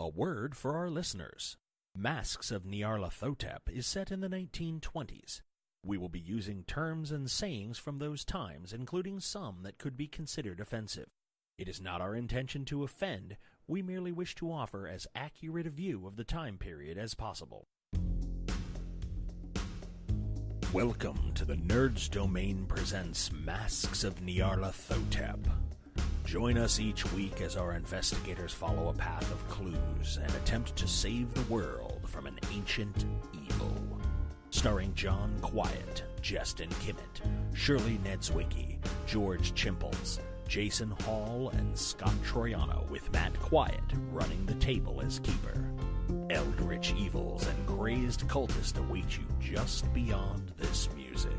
A word for our listeners. Masks of Nyarlathotep is set in the 1920s. We will be using terms and sayings from those times, including some that could be considered offensive. It is not our intention to offend. We merely wish to offer as accurate a view of the time period as possible. Welcome to the Nerds Domain presents Masks of Nyarlathotep. Join us each week as our investigators follow a path of clues and attempt to save the world from an ancient evil. Starring John Quiett, Jestin Kimmet, Shirley Niedzwiecki, George Chimples, Jason Hall, and Scott Troiano, with Matt Quiett running the table as keeper. Eldritch evils and crazed cultists await you just beyond this music.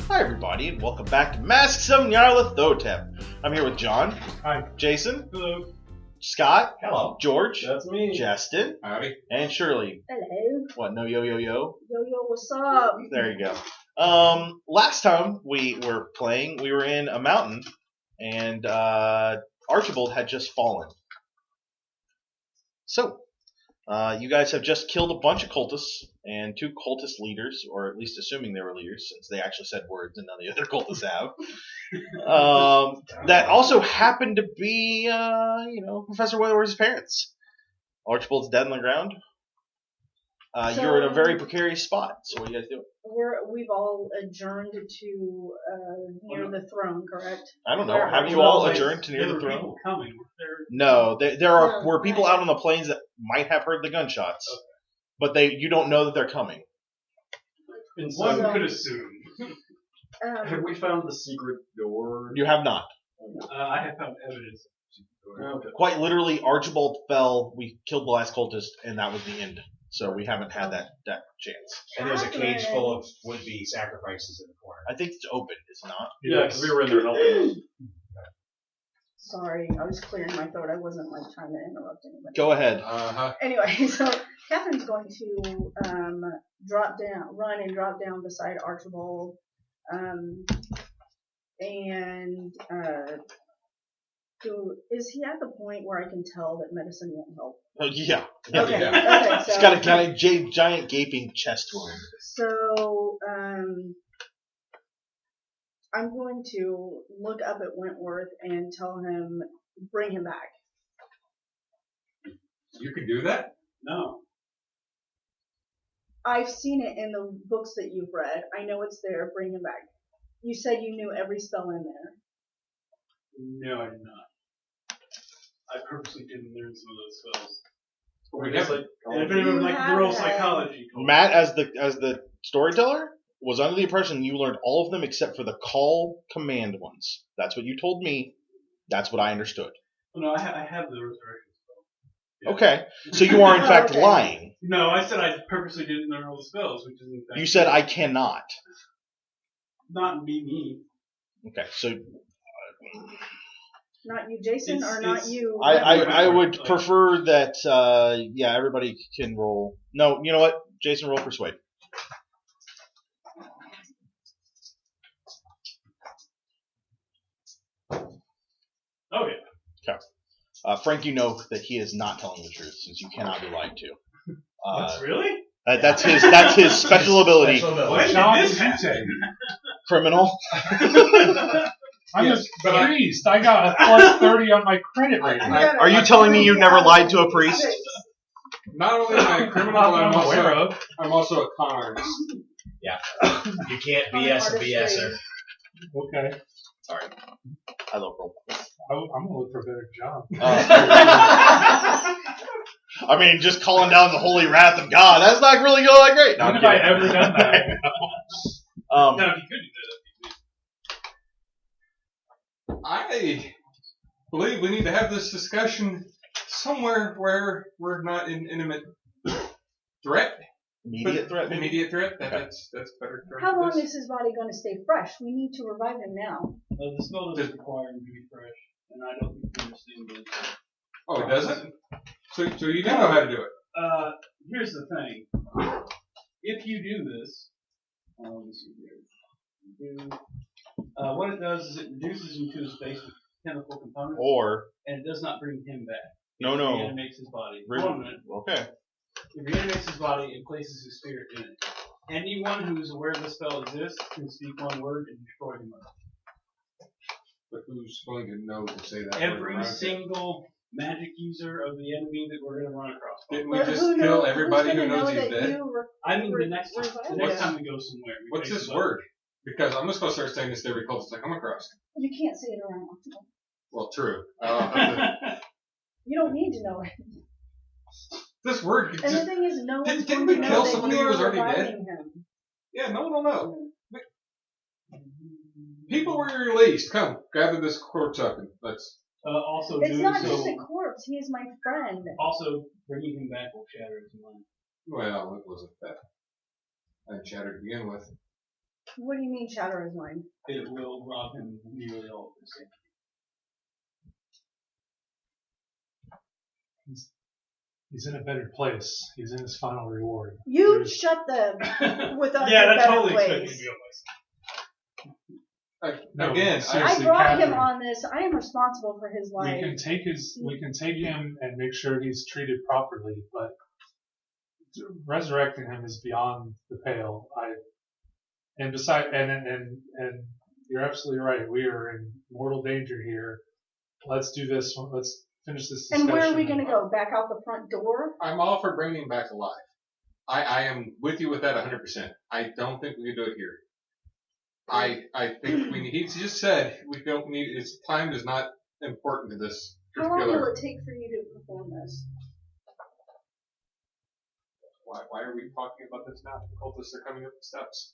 Hi everybody, and welcome back to Masks of Nyarlathotep. I'm here with John. Hi. Jason. Hello. Scott. Hello. George. That's me. Justin. Howdy. And Shirley. Hello. What, no yo-yo-yo? Yo-yo, what's up? There you go. Last time we were playing, we were in a mountain, and Archibald had just fallen. So, you guys have just killed a bunch of cultists and two cultist leaders, or at least assuming they were leaders, since they actually said words and none of the other cultists have. That also happened to be, Professor Wentworth's parents. Archibald's dead on the ground. You're in a very precarious spot. So what are you guys doing? We've all adjourned to near the throne, correct? I don't know. Have you all adjourned to near the throne? People coming. No, there were people out on the plains that might have heard the gunshots, but you don't know that they're coming. One could assume. Have we found the secret door? You have not. I have found evidence. Okay. Quite literally, Archibald fell. We killed the last cultist, and that was the end. So we haven't had that chance. And there's a cage full of would-be sacrifices in the corner. I think it's open, is it not? Yeah, because we were in there helping. Sorry, I was clearing my throat. I wasn't trying to interrupt anybody. Go ahead. Anyway, so Catherine's going to run and drop down beside Archibald, is he at the point where I can tell that medicine won't help? Yeah. Okay. Yeah. Okay. So, He's got a giant gaping chest wound. So, I'm going to look up at Wentworth and tell him, bring him back. You could do that? No. I've seen it in the books that you've read. I know it's there. Bring him back. You said you knew every spell in there. No, I did not. I purposely didn't learn some of those spells. We just And if anyone like neuropsychology, Matt, as the storyteller, was under the impression you learned all of them except for the call command ones. That's what you told me. That's what I understood. No, I have the resurrection spell. Yeah. Okay, so you are in fact Okay. lying. No, I said I purposely didn't learn all the spells, which is in fact. You said I cannot. Not me. Okay, so Not you, Jason, or not you? I would prefer that. Everybody can roll. No, you know what? Jason, roll persuade. Oh yeah. Okay. Frank, you know that he is not telling the truth since you cannot be lied to. That's really? That's his special ability. When John, did this did you happen? Criminal. I'm just priest. I got a plus 30 on my credit rating. Are you telling me you've never lied to a priest? Not only am I a criminal, I'm also a con artist. Yeah. You can't BS a BSer. Okay. Sorry. I love role. I'm going to look for a better job. I mean, just calling down the holy wrath of God. That's not really going that great. No, When have I ever done that? No, if you could do that. I believe we need to have this discussion somewhere where we're not in intimate threat. Immediate threat. maybe? Immediate threat. Okay. That's better. term How for long this. is his body going to stay fresh? We need to revive him now. The spell doesn't require him to be fresh, and I don't think you understand this. Oh, it doesn't? So you do know how to do it? Here's the thing. If you do this, let me see here. What it does is it reduces him to his base with chemical components, Or and it does not bring him back. No. Reanimates his body. Hold on a minute. Okay. If he reanimates his body and places his spirit in it, anyone who is aware the spell exists can speak one word and destroy him. But who's going to know to say that? Every single magic user of the enemy that we're going to run across. Didn't we just kill everybody who knows he's dead? I mean, the next time we go somewhere. What's this word? Because I'm just going to start saying this to every cultist I come across. You can't say it around. Well, true. You don't need to know it. This word. And the thing is, no one's Didn't going we to kill know somebody that who was already you're dead? reviving him. Yeah, no one will know. People were released. Come, gather this corpse up and let's. Also, It's not so, just a corpse. He is my friend. Also, bringing him back will shatter his mind. Well, it wasn't that. I shattered to begin with. What do you mean shatter his mind? It will rob him nearly all of his sanity. He's in a better place. He's in his final reward. You shut them with us. Yeah, in that's better totally ways. expected to be on No, Again, I seriously, brought him Catherine, on this. I am responsible for his life. We can take him and make sure he's treated properly, but resurrecting him is beyond the pale. And you're absolutely right. We are in mortal danger here. Let's do this. Let's finish this discussion. And where are we going to go? Back out the front door? I'm all for bringing him back alive. I am with you with that 100%. I don't think we can do it here. I think we need, he just said we don't need, his time is not important to this How long particular. will it take for you to perform this? Why are we talking about this now? The cultists are coming up the steps.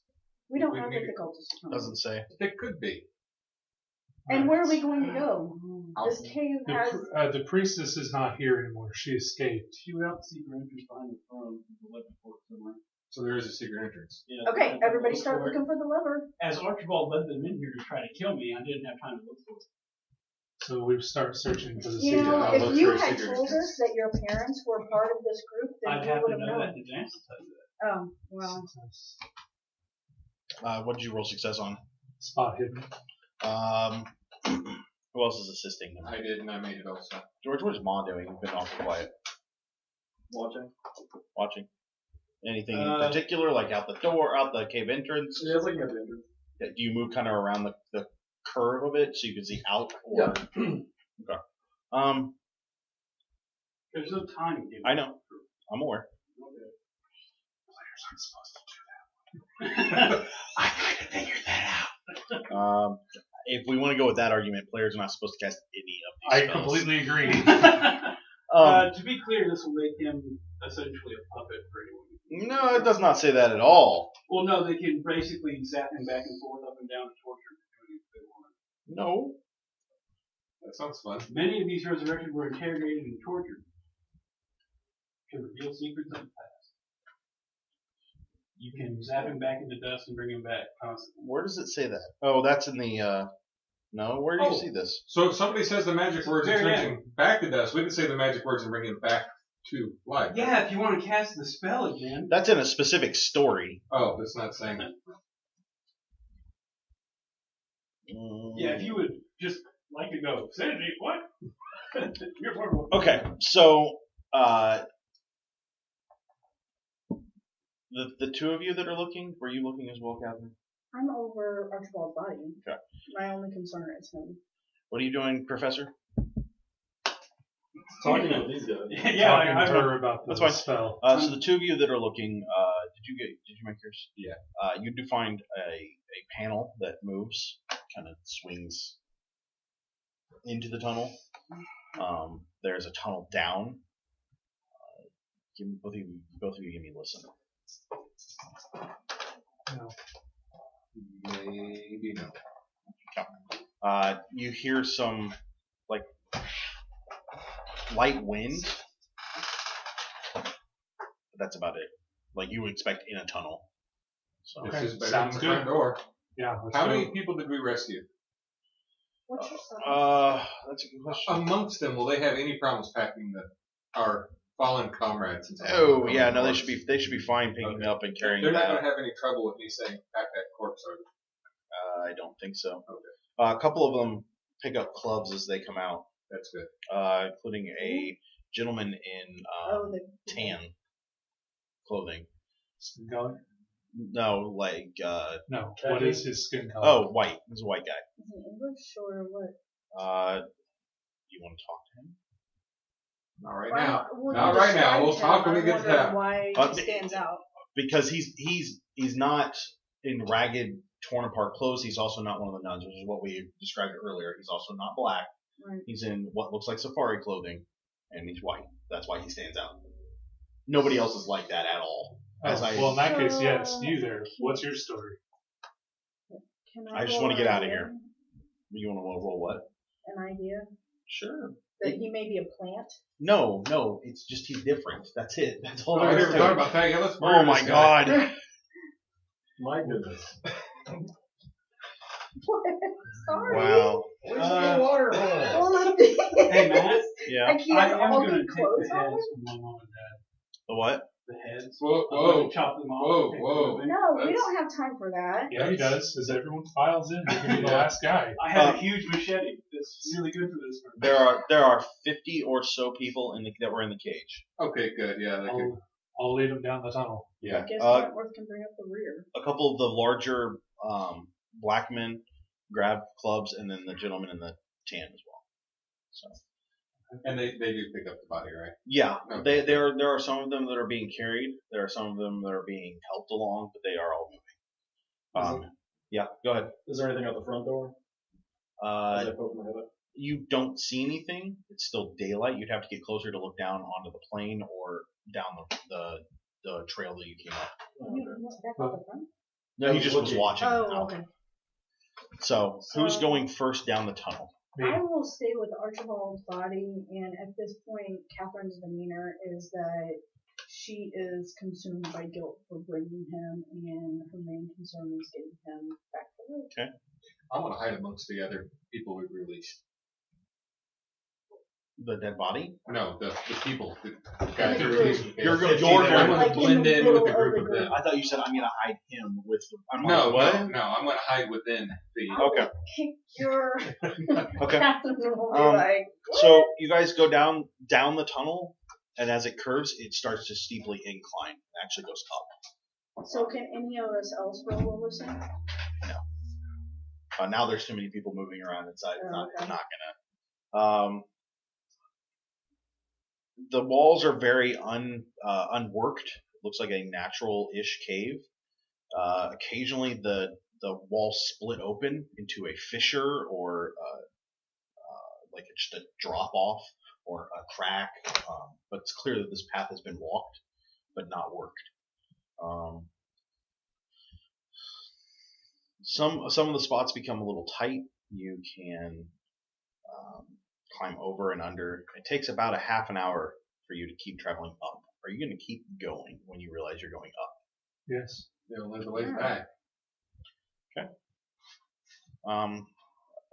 We don't We know need what the to- cultists are coming. Doesn't say. It could be. And where are we going to go? I'll- This cave has... The priestess is not here anymore. She escaped. She went out to secret entrance behind the throne with the lever fork somewhere. So there is a secret entrance. Yeah, Okay, I everybody looked start for it. looking for the lever. As Archibald led them in here to try to kill me, I didn't have time to look for it. So we start searching for the You secret. know, I'll if look you for a had secret told entrance. us that your parents were part of this group, then I'd we have would to have know that known. in advance to tell you that. Oh, well. What did you roll success on? Spot hidden. Who else is assisting him? I did, and I made it also. George, what is Ma doing? He's been awful quiet. Watching. Anything in particular, like out the door, out the cave entrance? Yeah, it's like you have the entrance. Do you move kind of around the curve of it so you can see out? Or... okay. There's no time given. I know. I'm aware. Players aren't supposed to do that. I gotta figure that out. If we want to go with that argument, players are not supposed to cast any of these I spells. completely agree. To be clear, this will make him essentially a puppet for anyone. No, it does not say that at all. Well, no, they can basically zap him back and forth, up and down, and torture him if they want. No. That sounds fun. Many of these resurrected were interrogated and tortured to reveal secrets of the past. You can zap him back into dust and bring him back constantly. Where does it say that? Oh, that's in the. No, where do you see this? So if somebody says the magic words and Very turns him back to dust, we can say the magic words and bring him back to life. Yeah, if you want to cast the spell again. That's in a specific story. Oh, that's not saying that. Yeah, if you would just like to go, Sandy, what? You're horrible. Okay, so the two of you that are looking, were you looking as well, Catherine? I'm over Archibald's body. Okay. My only concern is him. What are you doing, Professor? Talking about these guys. Talking to her about the That's fine. spell. So the two of you that are looking, did you make yours? Yeah. You do find a panel that moves, kind of swings into the tunnel. There's a tunnel down. Both of you give me a listen. No. Maybe no. You hear some like light wind. But that's about it. Like you would expect in a tunnel. So This Okay, is better sounds than the good. front door. Yeah. let's How go. many people did we rescue? What's your sign? that's a good question. Amongst them, will they have any problems packing our fallen comrades? Into Oh the yeah, no, corpse? they should be fine picking Okay. it up and carrying They're it not out. going to have any trouble with me saying pack that corpse, are they? I don't think so. Okay. A couple of them pick up clubs as they come out That's good. Including a gentleman in tan clothing. Skin color? No, like No. What is his skin color? oh, white. He's a white guy. Is he English or what? You want to talk to him? Not right now. Well, Not you right now. We'll described talk when we him. get I'm to that. wondering why he stands out. Because he's not in ragged, torn apart clothes. He's also not one of the nuns, which is what we described earlier. He's also not black. Right. He's in what looks like safari clothing, and he's white. That's why he stands out. Nobody else is like that at all. Well, in that case, yes. You there. What's your story? I just want to get out of here. You want to roll what? An idea Sure. that he may be a plant. No, it's just he's different. That's it. That's all I there is never to thought it. about that. Yeah, let's Oh murder my this guy. god. My goodness. Sorry. Wow. Where's the water hole? Well, Hey, Matt. Yeah. I I can't am all going to be take clothes the on. heads from my mom and dad. The what? The heads. Whoa, I'm gonna whoa. chop them off. Whoa, take whoa. them. No, we That's- don't have time for that. Yeah, he does. As everyone files in, he's going to be the last guy. I have a huge machete. That's really good for this one. There are 50 or so people that were in the cage. Okay, good. Yeah, that could. I'll lead him down the tunnel. Yeah. I guess Wentworth can bring up the rear. A couple of the larger black men grab clubs, and then the gentleman in the tan as well. So. And they do pick up the body, right? Yeah, Okay. there are some of them that are being carried. There are some of them that are being helped along, but they are all moving. Yeah, go ahead. Is there anything out the front door? As I poke my head up? You don't see anything. It's still daylight. You'd have to get closer to look down onto the plane or down the trail that you came up. Back out the front? No, he just was watching. Oh, out. okay. So, who's going first down the tunnel? Me. I will stay with Archibald's body, and at this point, Catherine's demeanor is that she is consumed by guilt for bringing him, and her main concern is getting him back to life. Okay. I want to hide amongst the other people we've released. The dead body? No, the people. The guys who You're released. You're going going- I want Like to in blend the in with the middle group of of the them. I thought you said I'm going to hide him with the... I'm No, like, what? no, I'm going to hide within the. Okay. Kick your Okay. Catherine will be Um, like, So you guys go down the tunnel, and as it curves, it starts to steeply incline. It actually goes up. so can any of us else roll a listen? Now there's too many people moving around inside. It's not Okay. gonna. The walls are very unworked. Looks like a natural-ish cave. Occasionally, the walls split open into a fissure or like just a drop off or a crack. But it's clear that this path has been walked, but not worked. Some of the spots become a little tight. You can climb over and under. It takes about a half an hour for you to keep traveling up. Are you going to keep going when you realize you're going up? Yes. There's a ways back.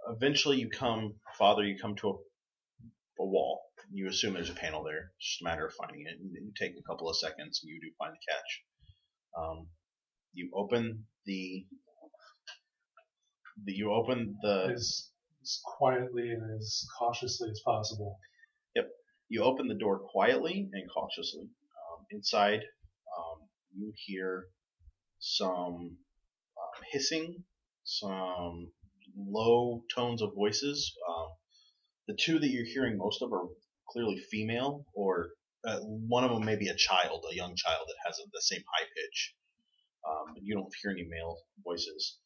Eventually you come to a wall. You assume there's a panel there. It's just a matter of finding it. And you take a couple of seconds and you do find the catch. You open As quietly and as cautiously as possible. You open the door quietly and cautiously. Inside, you hear some hissing, some low tones of voices. The two that you're hearing most of are clearly female, or one of them may be a young child that has the same high pitch. But you don't hear any male voices.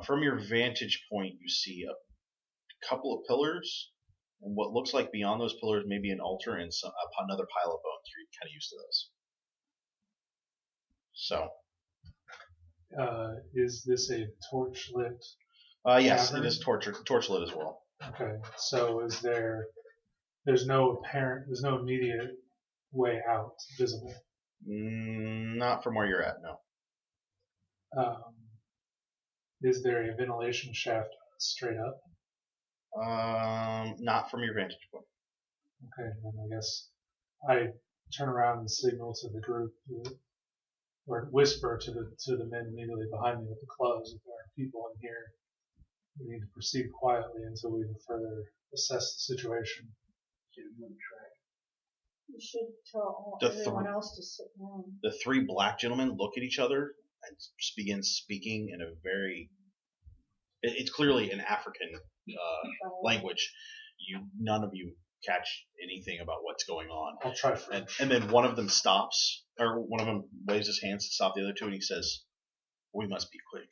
From your vantage point, you see a couple of pillars, and what looks like beyond those pillars maybe an altar and another pile of bones. You're kind of used to those. So, Is this a torch lit? yes, Cavern? it is torchlit as well. Okay. So there's no immediate way out visible. Not from where you're at, no. Is there a ventilation shaft straight up? Not from your vantage point. Okay, then I guess I turn around and signal to the group, or whisper to the men immediately behind me with the clubs, if there are people in here we need to proceed quietly until we can further assess the situation. You should tell The everyone else to sit down. The three black gentlemen look at each other and begin speaking in a very. It's clearly an African language. None of you catch anything about what's going on. I'll try French. And then one of them stops, or one of them waves his hands to stop the other two, and he says, "We must be quick,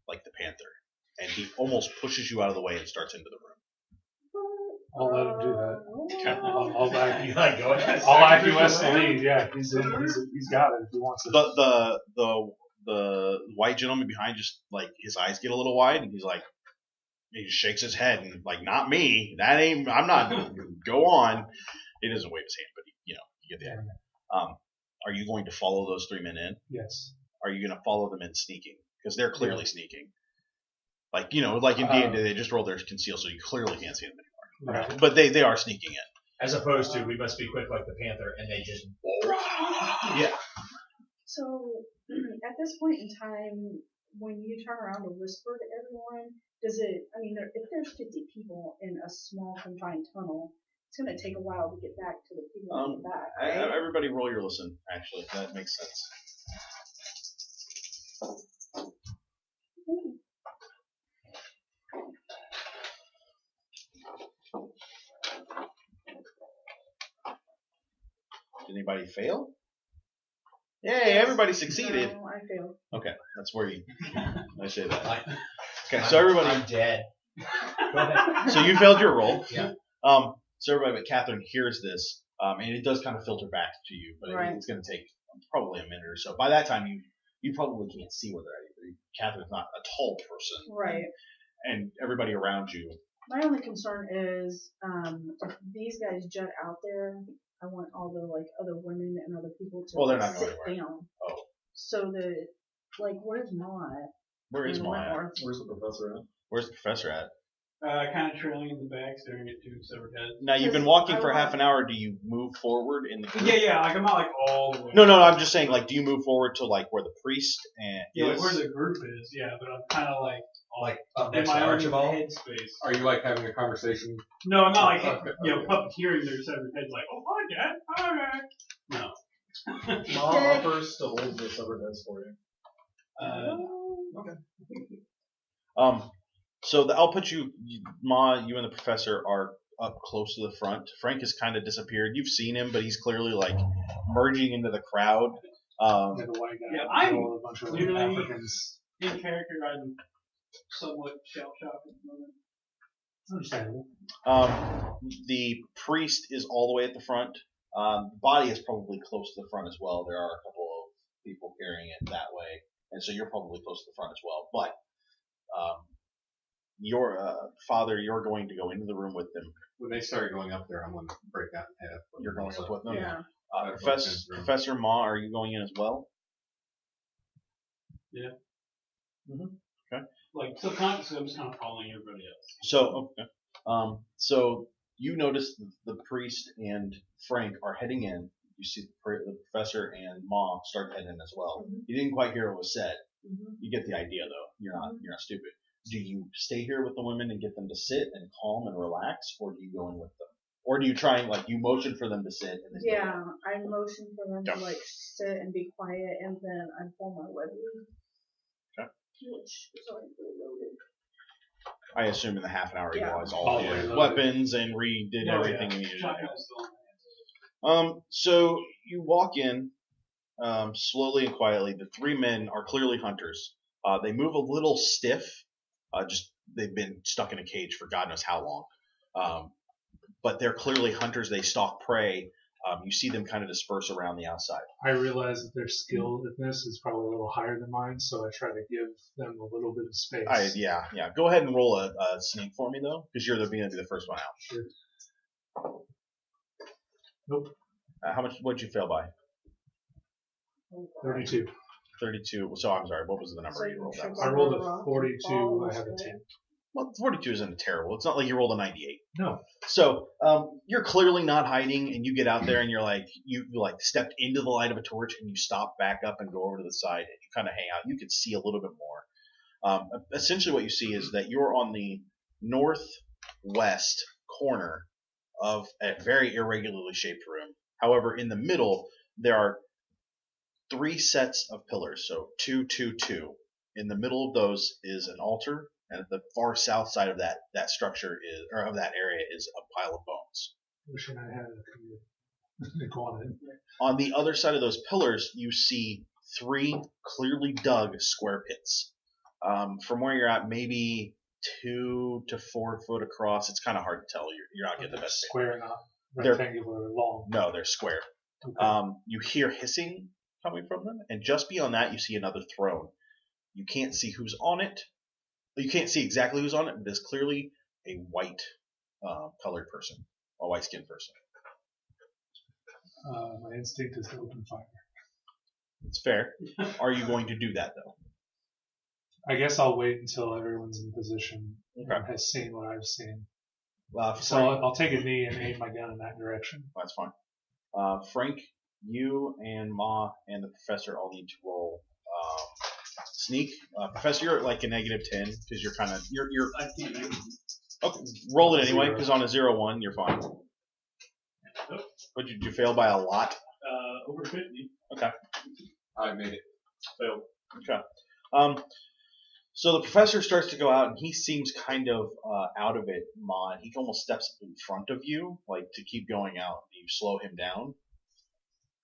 like the panther." And he almost pushes you out of the way and starts into the room. I'll let him do that. I'll I'll acquiesce the lead. Yeah, he's got it if he wants it. The white gentleman behind, just like his eyes get a little wide, and he's like, he just shakes his head and like, "Not me. That ain't. I'm not. Go on." He doesn't wave his hand, but you get the idea. Are you going to follow those three men in? Yes. Are you going to follow them in sneaking? Because they're clearly sneaking. Like like in D&D, they just roll their conceal, so you clearly can't see them anymore. Right. But they are sneaking in. As opposed to, we must be quick like the panther, and they just. Yeah. So, at this point in time, when you turn around to whisper to everyone, if there's 50 people in a small confined tunnel, it's going to take a while to get back to the people in the back, right? Everybody roll your listen, actually. That makes sense. Did anybody fail? Yay, everybody succeeded. No, I failed. Okay, that's where I say that. Okay, so everybody. I'm dead. Go ahead. So you failed your roll. Yeah. So everybody but Catherine hears this, and it does kind of filter back to you, but it's going to take probably a minute or so. By that time, you probably can't see where they're at either. Catherine's not a tall person. Right. And everybody around you. My only concern is, if these guys jet out there, I want all the other women and other people to they're not sit going down. Oh. So that, where's Ma at? Where is Ma at? Wentworth? Where's the professor at? Where's the professor at? Kind of trailing in the back, staring at two severed heads. Now, you've been walking for half an hour. Do you move forward in the group? Yeah, I'm not all the way. No, I'm just saying, do you move forward to where the priest and where the group is, but I'm kind of up in next my to own Archibald. headspace. Are you having a conversation? No, I'm not Okay. puppeteering their severed heads "Oh, hi, Dad. Hi, Dad." No. Mom offers to hold the severed heads for you. So I'll put you, Ma, you and the professor are up close to the front. Frank has kind of disappeared. You've seen him, but he's clearly merging into the crowd. The white guy. Yeah, I'm a bunch of clearly Africans. in character. I'm somewhat shell-shocked at the moment. Understandable. The priest is all the way at the front. The body is probably close to the front as well. There are a couple of people carrying it that way, and so you're probably close to the front as well. But your father, you're going to go into the room with them. When they start going up there, I'm going to break out in half. You're going up with them? Yeah. Professor Ma, are you going in as well? Yeah. Mm-hmm. Okay. Subconsciously, I'm just kind of following everybody else. So you notice the priest and Frank are heading in. You see the professor and Ma start heading in as well. Mm-hmm. You didn't quite hear what was said. Mm-hmm. You get the idea, though. You're not stupid. Do you stay here with the women and get them to sit and calm and relax, or do you go in with them? Or do you try and you motion for them to sit? And then I motion for them to sit and be quiet, and then I pull my weapon. Okay. Which is already loaded. I assume in the half an hour you guys all All did loaded. weapons and redid everything you needed to Shotgun's still in do. So you walk in slowly and quietly. The three men are clearly hunters. They move a little stiff. They've been stuck in a cage for God knows how long. But they're clearly hunters. They stalk prey. You see them kind of disperse around the outside. I realize that their skill in this is probably a little higher than mine, so I try to give them a little bit of space. Yeah. Go ahead and roll a sneak for me, though, because you're going to be the first one out. Sure. Nope. What'd you fail by? 32. 32. So I'm sorry. What was the number you rolled out? I rolled a 42. I have a 10. Well, 42 isn't terrible. It's not like you rolled a 98. No. So you're clearly not hiding, and you get out there, and you're you stepped into the light of a torch, and you stop back up and go over to the side, and you kind of hang out. You could see a little bit more. Essentially what you see is that you're on the northwest corner of a very irregularly shaped room. However, in the middle, there are 3 sets of pillars, so 2, 2, 2. In the middle of those is an altar, and at the far south side of that structure is, or of that area, is a pile of bones. Wishing I had a iguana in there. On the other side of those pillars, you see 3 clearly dug square pits. From where you're at, maybe 2 to 4 foot across. It's kind of hard to tell. You're not getting the best. Square, not rectangular or long. No, they're square. Okay. You hear hissing coming from them, and just beyond that, you see another throne. You can't see who's on it. You can't see exactly who's on it, but there's clearly a white colored person, a white-skinned person. My instinct is to open fire. It's fair. Are you going to do that, though? I guess I'll wait until everyone's in position Okay. and has seen what I've seen. So Frank, I'll take a knee and aim my gun in that direction. that's fine. Frank, you and Ma and the professor all need to roll sneak. Professor, you're at like a -10 because you're kind of you're. I can't do it. Okay, roll it anyway 0. because on a 0-1 you're fine. Nope. But did you fail by a lot? Over 50. Okay. I made it. Failed. Okay. So the professor starts to go out, and he seems kind of out of it, Ma. He almost steps in front of you, like to keep going out. You slow him down.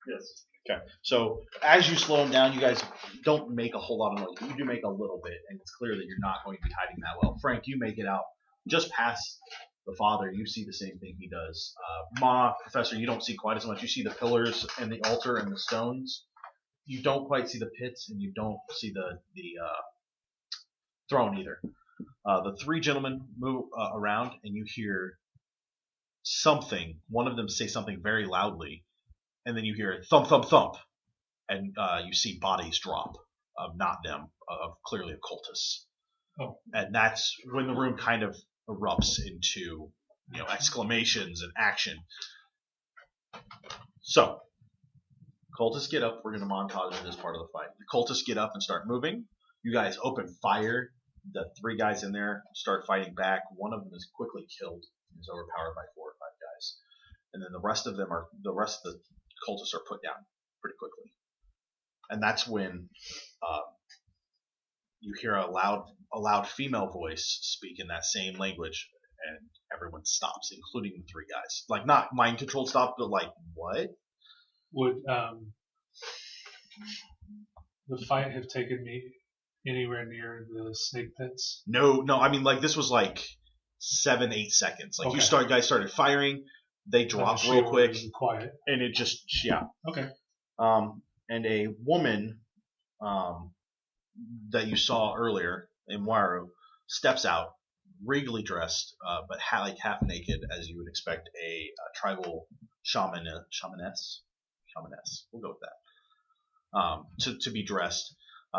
Yes. Okay. So as you slow him down, you guys don't make a whole lot of noise. You do make a little bit, and it's clear that you're not going to be hiding that well. Frank, you make it out just past the father. You see the same thing he does. Ma, Professor, you don't see quite as much. You see the pillars and the altar and the stones. You don't quite see the pits, and you don't see the throne either. The 3 gentlemen move around, and you hear something. One of them say something very loudly, and then you hear thump, thump, thump, and you see bodies drop of not them, of clearly occultists. Oh. And that's when the room kind of erupts into exclamations and action. So, cultists get up. We're going to montage this part of the fight. The cultists get up and start moving. You guys open fire. The 3 guys in there start fighting back. One of them is quickly killed. He's overpowered by 4 or 5 guys. And then the rest of the cultists are put down pretty quickly. And that's when you hear a loud female voice speak in that same language, and everyone stops, including the 3 guys. Like, not mind-controlled stop, but like, what? Would the fight have taken me anywhere near the snake pits? No. I mean, like, this was like 7-8 seconds. Like, Okay. Guys started firing. They dropped real quick, Quiet. and it just, yeah. Okay. And a woman that you saw earlier, Imwaru, steps out, regally dressed, but half naked, as you would expect a tribal shamaness. We'll go with that. To be dressed.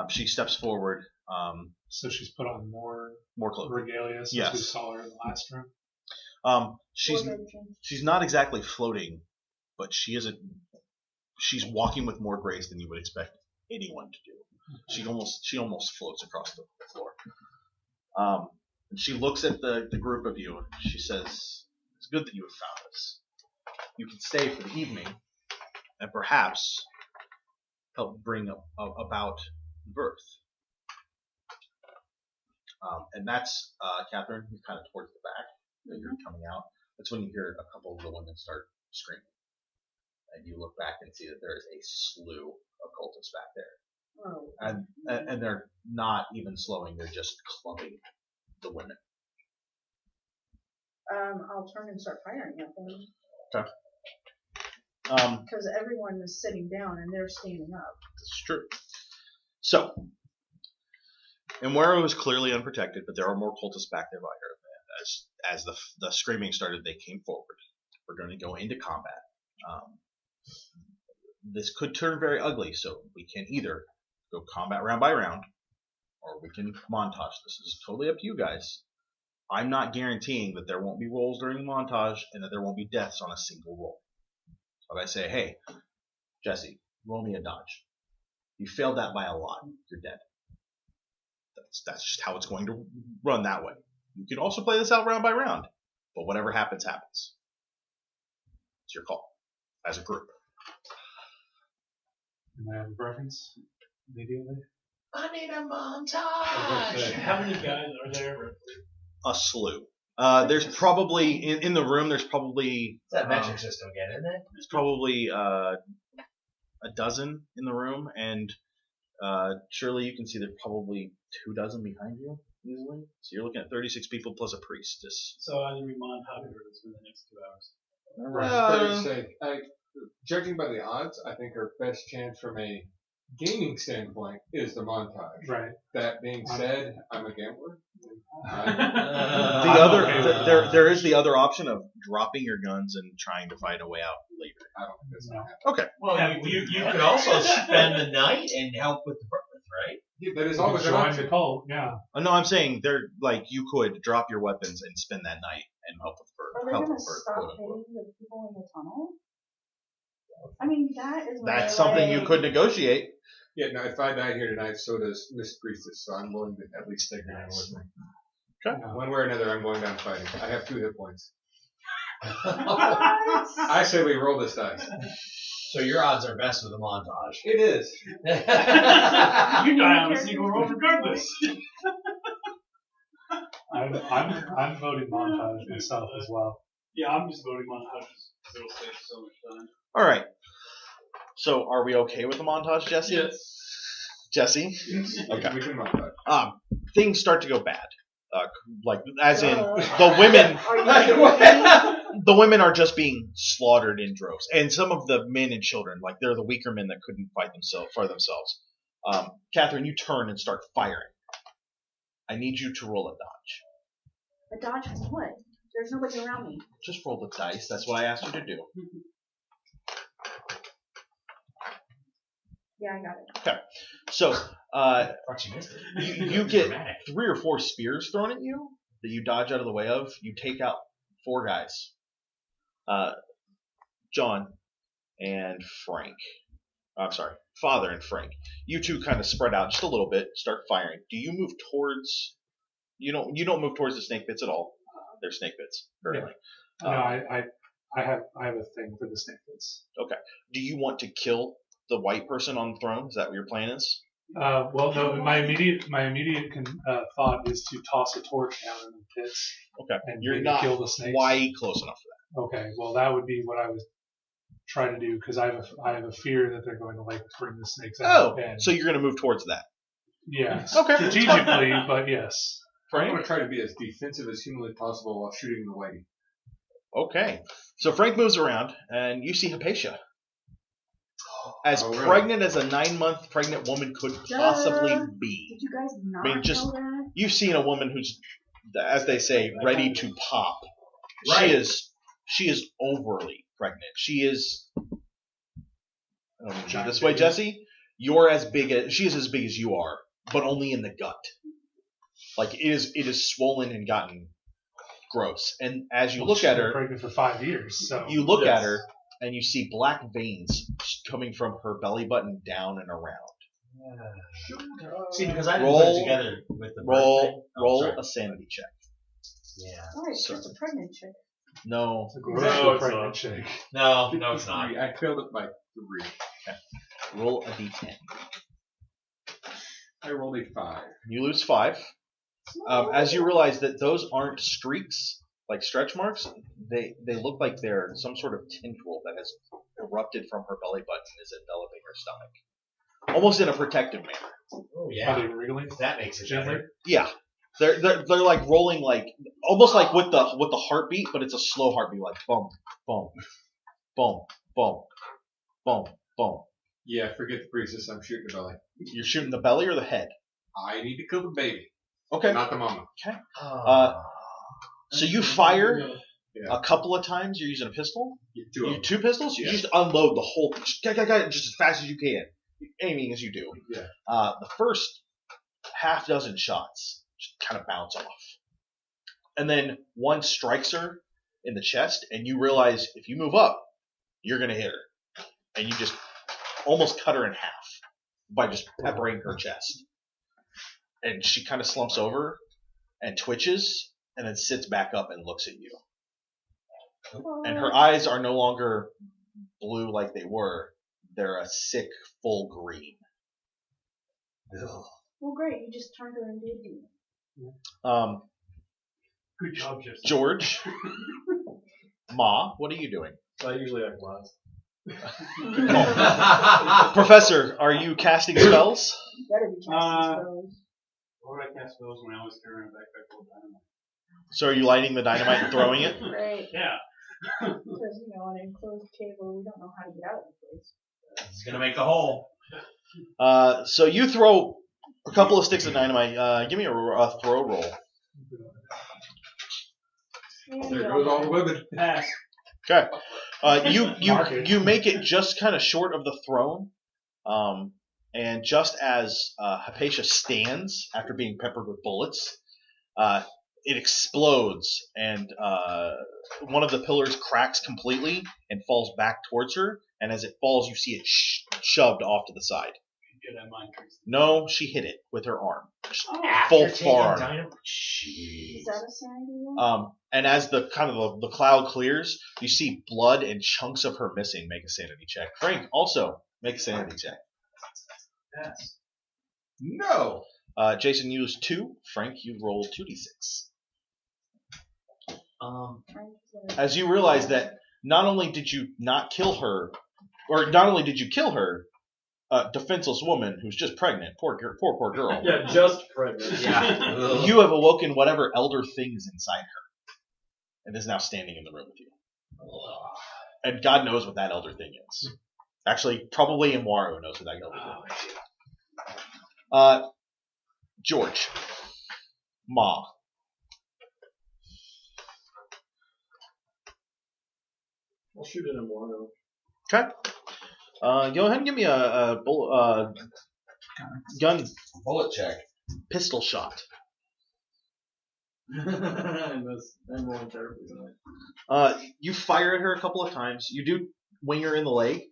She steps forward. So she's put on more clothes. regalia since Yes. we saw her in the last room. She's not exactly floating, but she's walking with more grace than you would expect anyone to do. She almost floats across the floor. And she looks at the group of you and she says, "It's good that you have found us. You can stay for the evening and perhaps help bring about birth." And that's Catherine, who's kind of towards the back. You're coming out. That's when you hear a couple of the women start screaming. And you look back and see that there is a slew of cultists back there. Oh. And they're not even slowing, they're just clubbing the women. I'll turn and start firing at them. Okay. Because everyone is sitting down and they're standing up. It's true. So, Imwero is clearly unprotected, but there are more cultists back there by her. As the screaming started, they came forward. We're going to go into combat. This could turn very ugly, so we can either go combat round by round, or we can montage. This is totally up to you guys. I'm not guaranteeing that there won't be rolls during the montage and that there won't be deaths on a single roll. So if I say, "Hey, Jesse, roll me a dodge. You failed that by a lot. You're dead." That's just how it's going to run that way. You can also play this out round by round, but whatever happens, happens. It's your call as a group. Do I have a preference immediately? I need a montage. How many guys are there? A slew. There's probably in the room. There's probably It's that metric system again, isn't it? there's probably a dozen in the room, and Shirley, you can see there's probably 24 behind you easily. So you're looking at 36 people plus a priestess. So I need montage for the next 2 hours. Judging by the odds, I think our best chance from a gaming standpoint is the montage. Right. That being said, I'm a gambler. There is the other option of dropping your guns and trying to find a way out later. I don't think that's No. Okay. Well, you could also spend the night and help with the purpose, right? Yeah, that is You always could an join option. the cult, yeah. No, I'm saying you could drop your weapons and spend that night and help with Are they going to stop hitting the people in the tunnel? I mean, that is. That's something you could negotiate. Yeah, no, if I die here tonight, so does Miss Priestess, so I'm willing to at least take her down with me. Okay. One way or another, I'm going down fighting. I have 2 hit points. What? I say we roll this dice. So your odds are best with a montage. It is. You die on a single roll regardless. I'm voting montage myself as well. Yeah, I'm just voting montage because it'll save so much time. All right. So, are we okay with the montage, Jesse? Yes. Jesse? Okay. We can montage. Things start to go bad. As in, the women are just being slaughtered in droves, and some of the men and children, like they're the weaker men that couldn't fight for themselves. Catherine, you turn and start firing. I need you to roll a dodge. A dodge from what? There's nobody around me. Just roll the dice. That's what I asked you to do. Yeah, I got it. Okay. So, Thought you missed it. you get Dramatic. 3 or 4 spears thrown at you that you dodge out of the way of. You take out 4 guys. John and Frank. I'm sorry, Father and Frank. You two kind of spread out just a little bit, start firing. Do you move towards... You don't move towards the snake pits at all. They're snake pits, currently. No, I have a thing for the snake pits. Okay. Do you want to kill the white person on the throne? Is that what your plan is? Well, no. My immediate thought is to toss a torch down in the pits. Okay. And You're maybe not kill the snakes. quite close enough for Okay. Well, that would be what I was trying to do because I have a fear that they're going to bring the snakes that. out. Oh, so you're going to move towards that. Yeah. Okay. Strategically, but yes. I'm Frank? going to try to be as defensive as humanly possible while shooting the lady. Okay. So Frank moves around, and you see Hypatia. As Oh, really? pregnant as a 9-month pregnant woman could possibly be. Did you guys not I mean, just- know that? You've seen a woman who's, as they say, ready to pop. Right. She is overly pregnant. She is. I don't mean to do it this way, Jesse. She is as big as you are, but only in the gut. Like it is swollen and gotten gross. And as you look she's at been her, pregnant for 5 years. So you look at her and you see black veins coming from her belly button down and around. See, because I didn't put it together with the birth thing. Roll sorry. a sanity check. Yeah. Why? It's just a pregnant chick. No. it's a gross No, pregnant chick. No, it's not. 3. I failed it by 3. Roll a d10. I rolled a 5. You lose 5. As you realize that those aren't streaks, like stretch marks, they look like they're some sort of tendril that has erupted from her belly button and is enveloping her stomach. Almost in a protective manner. Oh, Are yeah. they wriggling? That makes it Gently? better. Yeah. They're like rolling almost like with the heartbeat, but it's a slow heartbeat, like boom, boom, boom, boom, boom, boom. Yeah, forget the priestess. I'm shooting the belly. You're shooting the belly or the head? I need to kill the baby, Okay. not the mama. So you fire Yeah. a couple of times. You're using a pistol. Two of You them. 2 pistols. You Yeah. just unload the whole, just as fast as you can, aiming as you do. Yeah. The first half dozen shots just kind of bounce off, and then one strikes her in the chest, and you realize if you move up, you're gonna hit her, and you just almost cut her in half by just peppering her chest. and she kind of slumps over and twitches and then sits back up and looks at you. And her eyes are no longer blue like they were. They're a sick, full green. Well, great. You just turned her into a demon. Good job, Justin. George, Ma, what are you doing? I usually act last. Professor, are you casting spells? You better be casting spells. What would I cast those when I was carrying a backpack full of dynamite? So are you lighting the dynamite and throwing it? Right. Yeah. Because, on an enclosed cave where we don't know how to get out of the place. It's gonna make a hole. So you throw a couple of sticks of dynamite. Give me a throw roll. There goes all the women. Pass. Okay. You make it just kind of short of the throne, and just as Hypatia stands after being peppered with bullets, it explodes, and one of the pillars cracks completely and falls back towards her. And as it falls, you see it shoved off to the side. Get that mind tricks. No, she hit it with her arm, After full taking forearm. dynamite? Jeez. Is that a sanity roll? And as the kind of the cloud clears, you see blood and chunks of her missing. Make a sanity check. Frank, also make a sanity check. Pass. No. Jason used 2. Frank, you rolled 2d6. As you realize that not only did you not kill her, or not only did you kill her, defenseless woman who's just pregnant, poor girl. Yeah, just pregnant. Yeah. You have awoken whatever elder thing is inside her, and is now standing in the room with you. And God knows what that elder thing is. Actually, probably Imwaru knows what that elder thing is. George, Ma. I'll shoot it in one. Okay. Go ahead and give me a gun Bullet check. pistol shot. I miss. I'm rolling terribly tonight. You fire at her a couple of times. You do wing her in the leg,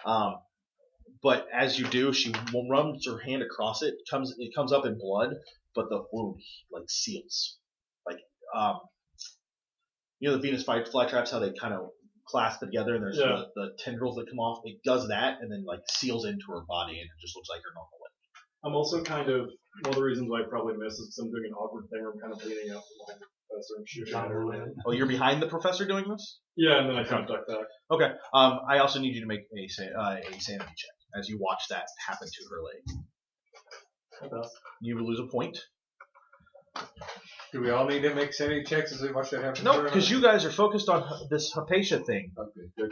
but as you do, she runs her hand across it. It comes up in blood, but the wound seals. The Venus flytraps, how they kind of clasp together, and there's the tendrils that come off. It does that, and then seals into her body, and it just looks like her normal leg. I'm also kind of, one of the reasons why I probably missed is because I'm doing an awkward thing where I'm kind of leaning out from behind the professor and shooting at her. Oh, you're behind the professor doing this? Yeah, and then I kind of duck back. Okay. I also need you to make a sanity check as you watch that happen to her leg. Okay. You will lose a point. Do we all need to make sanity checks as we watch that happen? No, because you guys are focused on this Hypatia thing. Okay, good.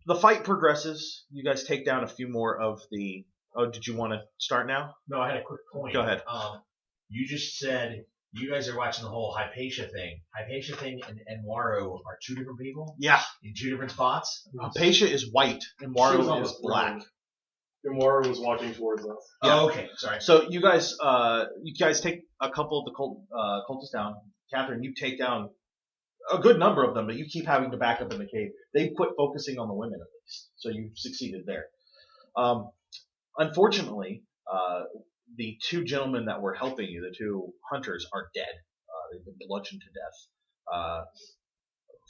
The fight progresses. You guys take down a few more of the... Oh, did you want to start now? No, I had a quick point. Go ahead. You just said you guys are watching the whole Hypatia thing. Hypatia thing and Waru are 2 different people? Yeah. In 2 different spots? Hypatia is white and She was on Waru the is black. throne. And Mara was walking towards us. Yeah. Oh, okay. Sorry. So you guys take a couple of the cultists down. Catherine, you take down a good number of them, but you keep having to back up in the cave. They quit focusing on the women at least, so you succeeded there. Unfortunately, the 2 gentlemen that were helping you, the 2 hunters, are dead. They've been bludgeoned to death.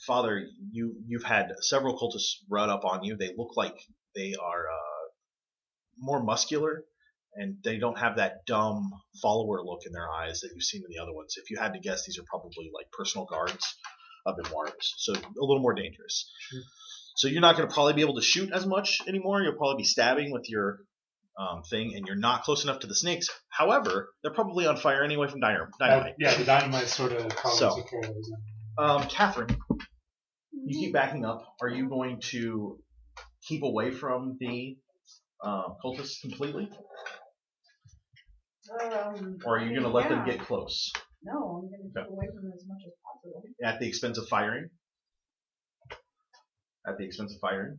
Father, you've had several cultists run up on you. They look like they are more muscular, and they don't have that dumb follower look in their eyes that you've seen in the other ones. If you had to guess, these are probably personal guards of Wentworth, so a little more dangerous. Sure. So you're not going to probably be able to shoot as much anymore. You'll probably be stabbing with your thing, and you're not close enough to the snakes. However, they're probably on fire anyway from dynamite. Yeah, the dynamite sort of probably took care of those. Catherine, you keep backing up. Are you going to keep away from the cultists completely? Or are you going to let them get close? No, I'm going to keep away from them as much as possible. At the expense of firing? At the expense of firing?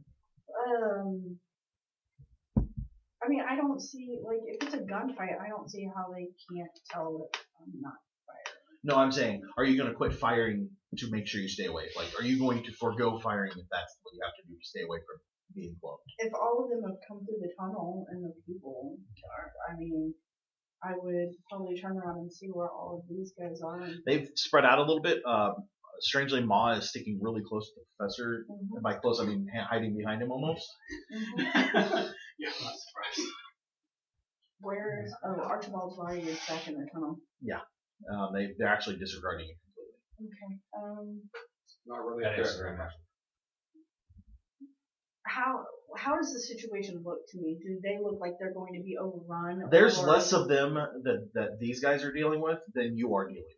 I mean, I don't see, if it's a gunfight, I don't see how they can't tell that I'm not firing. No, I'm saying, are you going to quit firing to make sure you stay away? Are you going to forego firing if that's what you have to do to stay away from being cloned? If all of them have come through the tunnel and the people are, I would probably turn around and see where all of these guys are. And They've spread out a little bit. Strangely, Ma is sticking really close to the professor. Mhm. And by close, I mean hiding behind him almost. Mhm. Yeah, I'm not surprised. Where's Archibald's body is back in the tunnel. They're actually disregarding it completely. Okay. Not really That a is threat right now. How does the situation look to me? Do they look like they're going to be overrun? There's or, less of them that these guys are dealing with than you are dealing with.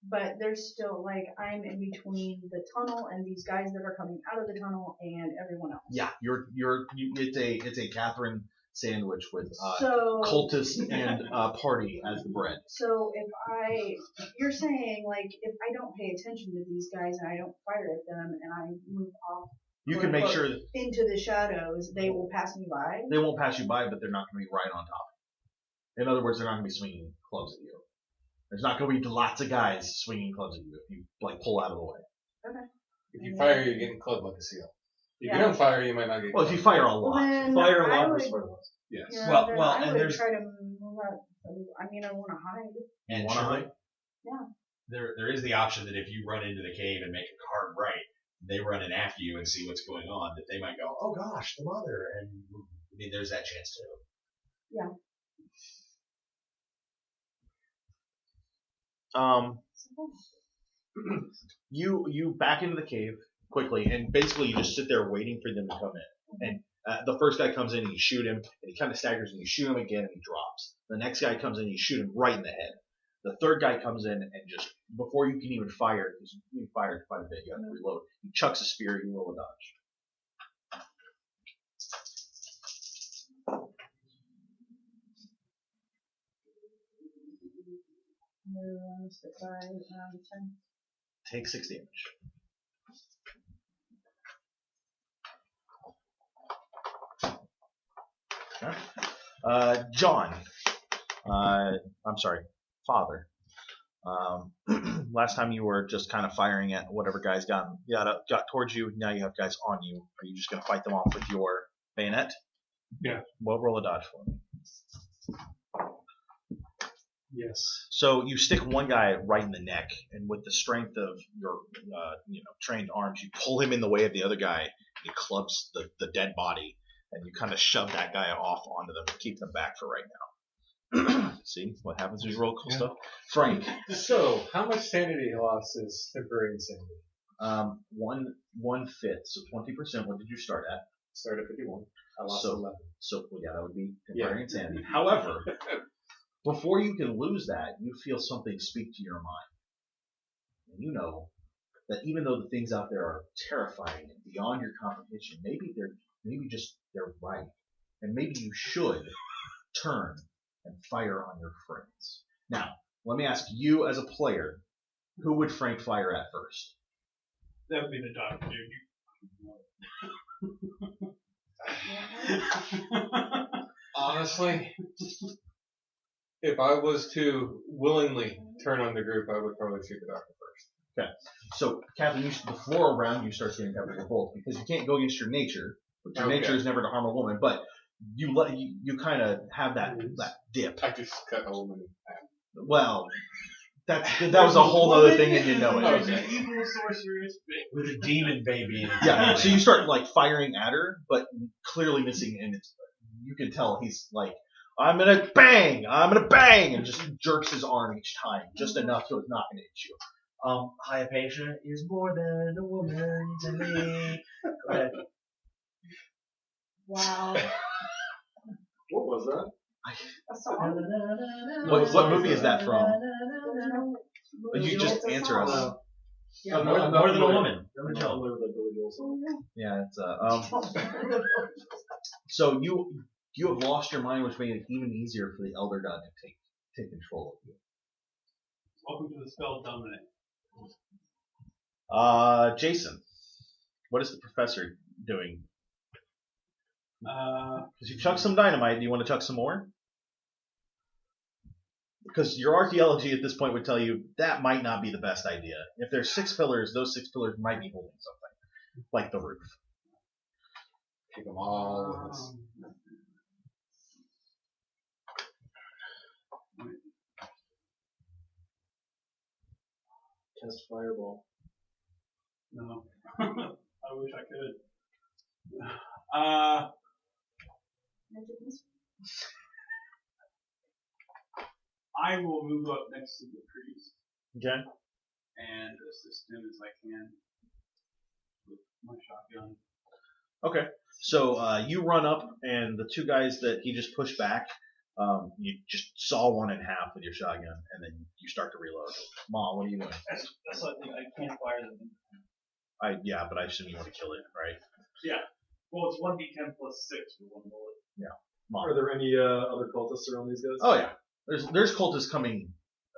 But there's still like I'm in between the tunnel and these guys that are coming out of the tunnel and everyone else. Yeah, it's a Catherine sandwich with So cultist and party as the bread. So you're saying like if I don't pay attention to these guys and I don't fire at them and I move off You can make sure that into the shadows, they will pass me by. they won't pass you by, but they're not going to be right on top. In other words, they're not going to be swinging clubs at you. There's not going to be lots of guys swinging clubs at you if you like pull out of the way. Okay. If you fire, you're getting clubbed like a seal. If Yeah. you don't fire, you might not get Well, if clubbed. you fire a lot, Then Fire a I lot would, versus fire less. Yes. yeah, Well- then well, I and would there's- try to move out. I mean, I want to hide. And wanna Shirley, hide? Yeah. there is the option that if you run into the cave and make a hard right, they run in after you and see what's going on, that they might go, oh gosh, the mother, and I mean, there's that chance too. You back into the cave quickly, and basically you just sit there waiting for them to come in. And the first guy comes in and you shoot him, and he kind of staggers, and you shoot him again, and he drops. The next guy comes in and you shoot him right in the head. The third guy comes in and just before you can even fire, because you fired quite a bit, you have to reload. He chucks a spear, you roll a dodge. Stick by 10. Take 6 damage. John. I'm sorry, Father. Last time you were just kind of firing at whatever guys got towards you. Now you have guys on you. Are you just going to fight them off with your bayonet? Yeah. Well, roll a dodge for me. Yes. So you stick one guy right in the neck, and with the strength of your trained arms, you pull him in the way of the other guy. And he clubs the dead body, and you kind of shove that guy off onto them and keep them back for right now. See what happens when you roll cool stuff, Frank. So, how much sanity loss is temporary insanity? 1/5, so 20%. What did you start at? Start at 51. I lost So- 11. So well, yeah, that would be temporary Yeah. insanity. However, before you can lose that, you feel something speak to your mind, and you know that even though the things out there are terrifying and beyond your comprehension, maybe they're right, and maybe you should turn and fire on your friends. Now, let me ask you as a player, who would Frank fire at first? That would be the doctor, dude. Honestly, if I was to willingly turn on the group, I would probably shoot the doctor first. So, Captain, before a round you start getting covered with bolts because you can't go against your nature. But your nature is never to harm a woman. But you kind of have that dip. I just cut a woman in half. Well, that was a whole other thing, and you know it. Okay. Evil sorceress. With a demon baby in it. Yeah. So you start like firing at her, but clearly missing, and you can tell he's like, I'm gonna bang, and just jerks his arm each time, just enough so it's not gonna hit you. Hypatia is more than a woman to me. Go ahead. Wow. What was that? A song? What movie is that from? There's no- You just answer us. Yeah. More than a woman. I'm not familiar with that Billy Joel song. Yeah, it's So you have lost your mind, which made it even easier for the Elder God to take control of you. Welcome to the spell dominate. Jason, what is the professor doing? Because you chucked some dynamite. Do you want to chuck some more? Because your archaeology at this point would tell you that might not be the best idea. If there's 6 pillars, those 6 pillars might be holding something, like the roof. Take them all with us. Cast fireball. No. I wish I could. I will move up next to the priest Okay. and assist him as I can with my shotgun. Okay. So you run up, and the two guys that he just pushed back, you just saw one in half with your shotgun, and then you start to reload. Ma, what are you doing? That's what I think. I can't fire them. Yeah, but I assume you want to kill it, right? Yeah. Well, it's 1d10 plus 6 for one bullet. Yeah. Ma. Are there any other cultists around these guys? Oh yeah. There's cultists coming.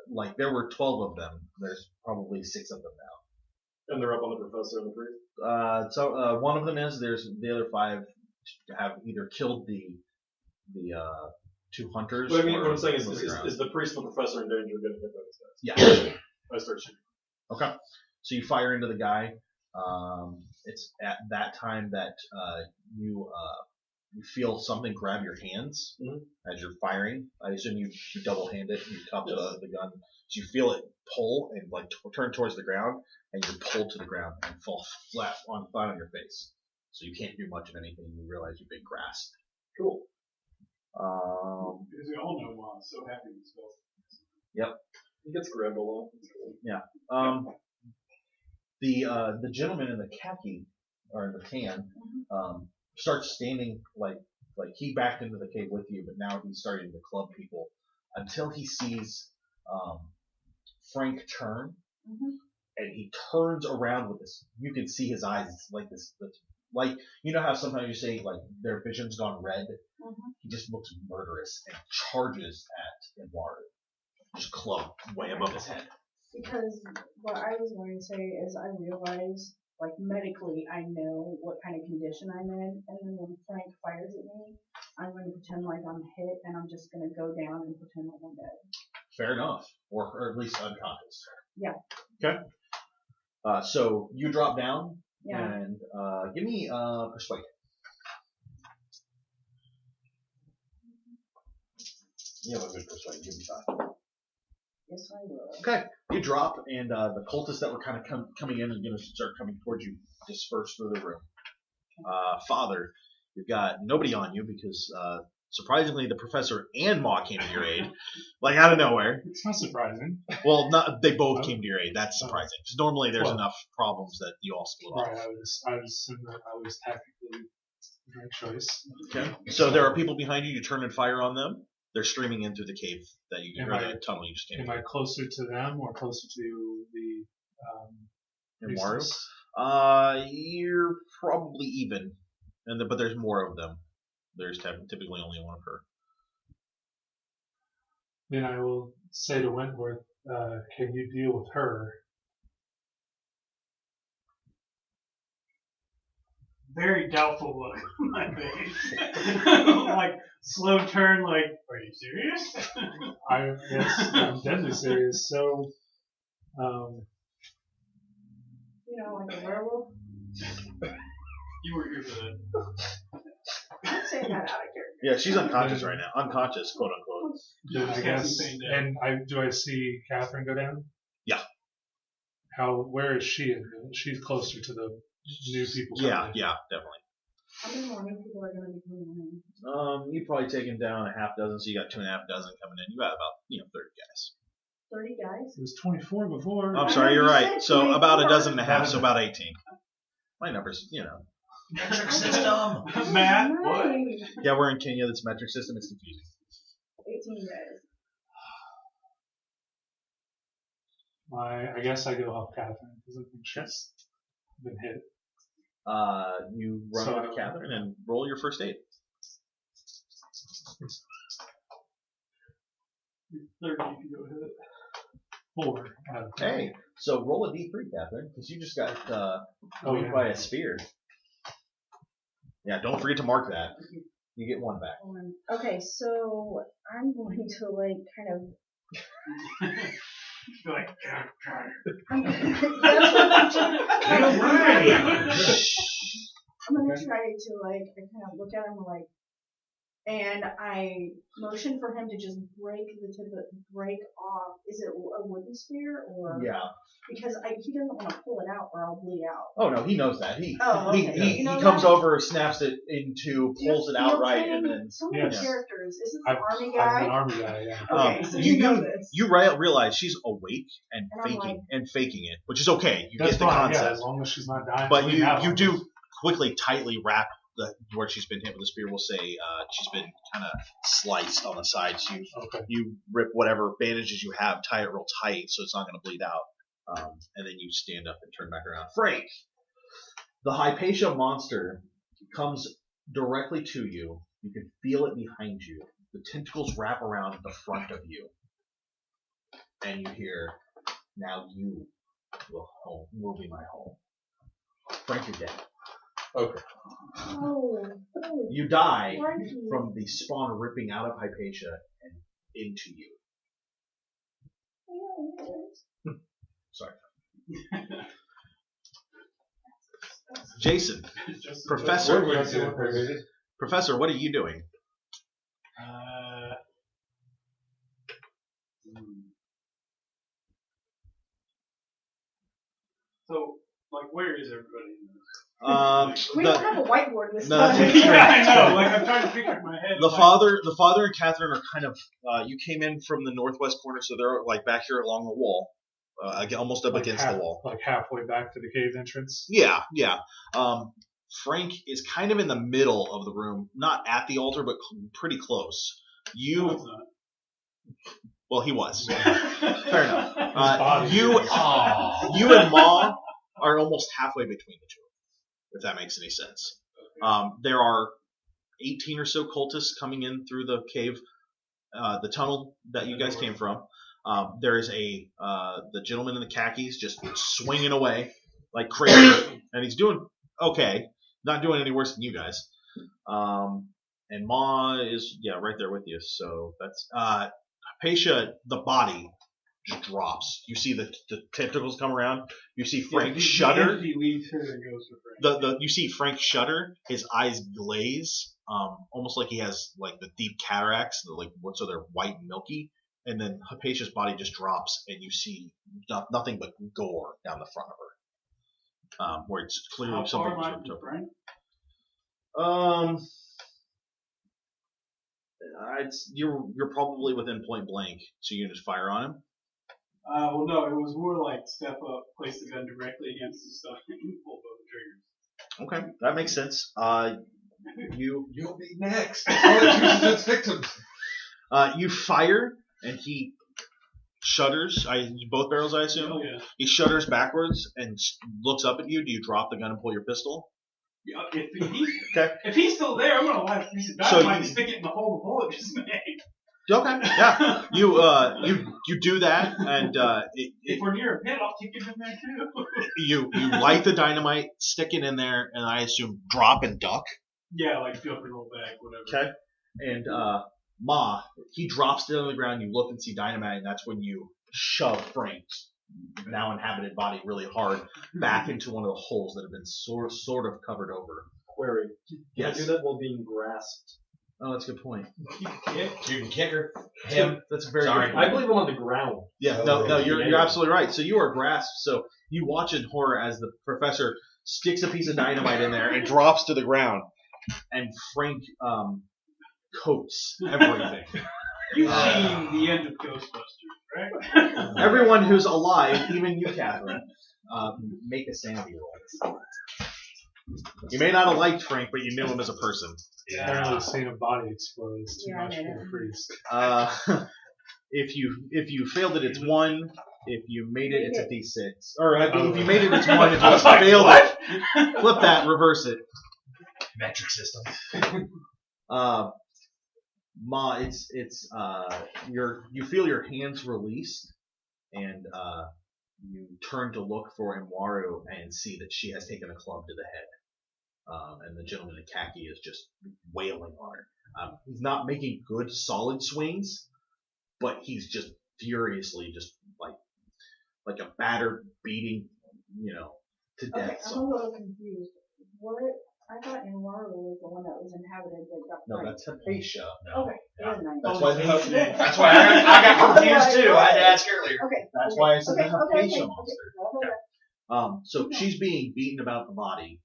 Like there were 12 of them. There's probably 6 of them now. And they're up on the professor and the priest? So one of them is. There's the other 5 have either killed the 2 hunters. What I mean, or what I'm saying moving is around. the priest and the professor in danger of getting hit by these guys? Yeah. I start shooting. Okay. So you fire into the guy. It's at that time that you feel something grab your hands as you're firing. I assume you double hand it and you cup the gun. So you feel it pull and like turn towards the ground, and you're pulled to the ground and fall flat on your face. So you can't do much of anything. You realize you've been grasped. Cool. Because we all know why I'm so happy with this spell. Yep. He gets grabbed a lot. Yeah. The gentleman in the khaki or in the tan starts standing like he backed into the cave with you, but now he's starting to club people until he sees Frank turn, and he turns around with this. You can see his eyes. It's like this, like you know how sometimes you say like their vision's gone red. He just looks murderous and charges at Eduardo, just club way above his head. Because what I was going to say is I realize, like, medically I know what kind of condition I'm in, and then when Frank fires at me, I'm going to pretend like I'm hit, and I'm just going to go down and pretend like I'm dead. Fair enough. Or at least unconscious. Yeah. Okay. So you drop down, Yeah. and give me persuade. You have a good persuade. Give me 5. Yes, I will. Okay. You drop, and the cultists that were kind of coming in are going to start coming towards you, disperse through the room. Father, you've got nobody on you because, surprisingly, the professor and Ma came to your aid, like out of nowhere. It's not surprising. Well, they both came to your aid. That's surprising because normally there's enough problems that you all split off. Right, I was tactically the right choice. Okay. So there are people behind you. You turn and fire on them. They're streaming into the cave that you Am or I- the tunnel you just came Am I closer to them or closer to the in. Maru? priestess? You're probably even, but there's more of them. There's typically only one of her. Then I will say to Wentworth, can you deal with her? Very doubtful look on my face. Like, slow turn, like, are you serious? Yes, I'm deadly serious. So, You know, like a werewolf. You were here for that. I'm saying that out of character. Yeah, she's unconscious right now. Unconscious, quote unquote. then I guess, Insane down. and do I see Catherine go down? Yeah. Where is she? She's closer to the new people. coming Yeah, in. yeah, definitely. How many more new people are going to be coming in? You've probably taken down a half dozen, so you got 2.5 dozen coming in. You got about 30 guys. 30 guys? It was 24 before. I'm sorry, you're You right. said So about a 24. dozen and a half, so about 18. My numbers, Metric system. Matt, Nice. what? Yeah, we're in Kenya. This metric system is confusing. 18 guys. I guess I go help Catherine because I think she's been hit. You run So- over to Catherine and roll your first aid. 30 if you go ahead. 4 out of 10. Hey, so roll a d3, Catherine, because you just got Oh, hit yeah. by a spear. Yeah, don't forget to mark that. You get 1 back. Okay, so I'm going to, like, kind of... You're like, I'm that's what I'm trying. I'm going to try to, like, I kind of look at him like, And I motioned for him to just break off. Is it a wooden spear or? Yeah. Because he doesn't want to pull it out or I'll bleed out. Oh no, he knows that. He You know comes that? over, snaps it into, pulls it out right, and then. So many Yes. characters. Is this I'm the army I'm guy? an army guy, yeah. Okay, so you know this. You realize she's awake and faking it, which is okay. You That's get the fine, concept. yeah, as long as she's not dying. But bleeding out you on do us. quickly, tightly wrap where she's been hit with the spear. We'll say she's been kind of sliced on the side. So you rip whatever bandages you have, tie it real tight so it's not going to bleed out. And then you stand up and turn back around. Frank, the Hypatia monster comes directly to you. You can feel it behind you. The tentacles wrap around the front of you. And you hear, now you will be my home. Frank, you're dead. Okay. Oh. You die Frankie. from the spawn ripping out of Hypatia and into you. Sorry. Jason, Professor, Professor, what are you doing? So, like, where is everybody? We don't have a whiteboard this No, time. that's true. Yeah, I know. Like, I'm trying to figure it in my head. The father and Catherine are kind of. You came in from the northwest corner, so they're like back here along the wall, almost up against the wall. Like halfway back to the cave entrance. Yeah. Frank is kind of in the middle of the room, not at the altar, but pretty close. Well, he was. Fair enough. You and Ma are almost halfway between the two, if that makes any sense. There are 18 or so cultists coming in through the cave, the tunnel that you guys came from. There is the gentleman in the khakis just swinging away like crazy, and he's doing okay, not doing any worse than you guys. And Ma is right there with you. So that's Hypatia. The body just drops. You see the tentacles come around. You see Frank shudder. Leaves her and goes to Frank. You see Frank shudder. His eyes glaze, almost like he has like the deep cataracts, so they're white and milky. And then Hypatia's body just drops, and you see nothing but gore down the front of her, where it's clearly How something. far am I from Frank? You're probably within point blank, so you can just fire on him. Well, no, it was more like step up, place the gun directly against the stuff, and pull both triggers. Okay, that makes sense. You'll be next. It chooses its victims. You fire, and he shudders. Both barrels, I assume. Oh, yeah. He shudders backwards and looks up at you. Do you drop the gun and pull your pistol? Yeah, Okay. if he's still there, I'm gonna light a piece of dynamite and stick it in the hole the bullet just made. Okay. Yeah. You do that, and if we're near a pit, I'll kick it in there too. you light the dynamite, stick it in there, and I assume drop and duck. Yeah, like jump and roll back, whatever. Okay. And Ma, he drops it on the ground. You look and see dynamite, and that's when you shove Frank's now inhabited body really hard back into one of the holes that have been sort of covered over. Query. Can I do that while being grasped? Oh, that's a good point. You can kick her. Him. That's very Sorry. good. I believe I'm on the ground. Yeah, no, you're absolutely right. So you are grasped. So you watch in horror as the professor sticks a piece of dynamite in there and drops to the ground, and Frank coats everything. You've seen the end of Ghostbusters, right? Everyone who's alive, even you, Catherine, make a sanity roll. You may not have liked Frank, but you knew him as a person. Apparently seeing a body explode is too Yeah, much I know. for a priest. If you failed it, it's 1. If you made it, it's a D6. Or if you made it, it's 1. If you failed it, flip that, reverse it. Metric system. Ma, you feel your hands released, and you turn to look for Imwaru and see that she has taken a club to the head. And the gentleman in khaki is just wailing on her. He's not making good, solid swings, but he's just furiously, just like a battered, beating, to death. Okay, I'm a little confused. I thought Imwaru was the one that was was inhabited that got No, right. that's Hypatia. Okay, it was nice. That's why That's why I got confused too. I had to ask earlier. Okay. That's okay, why I said okay, the okay, Hypatia okay, monster. okay. So she's being beaten about the body.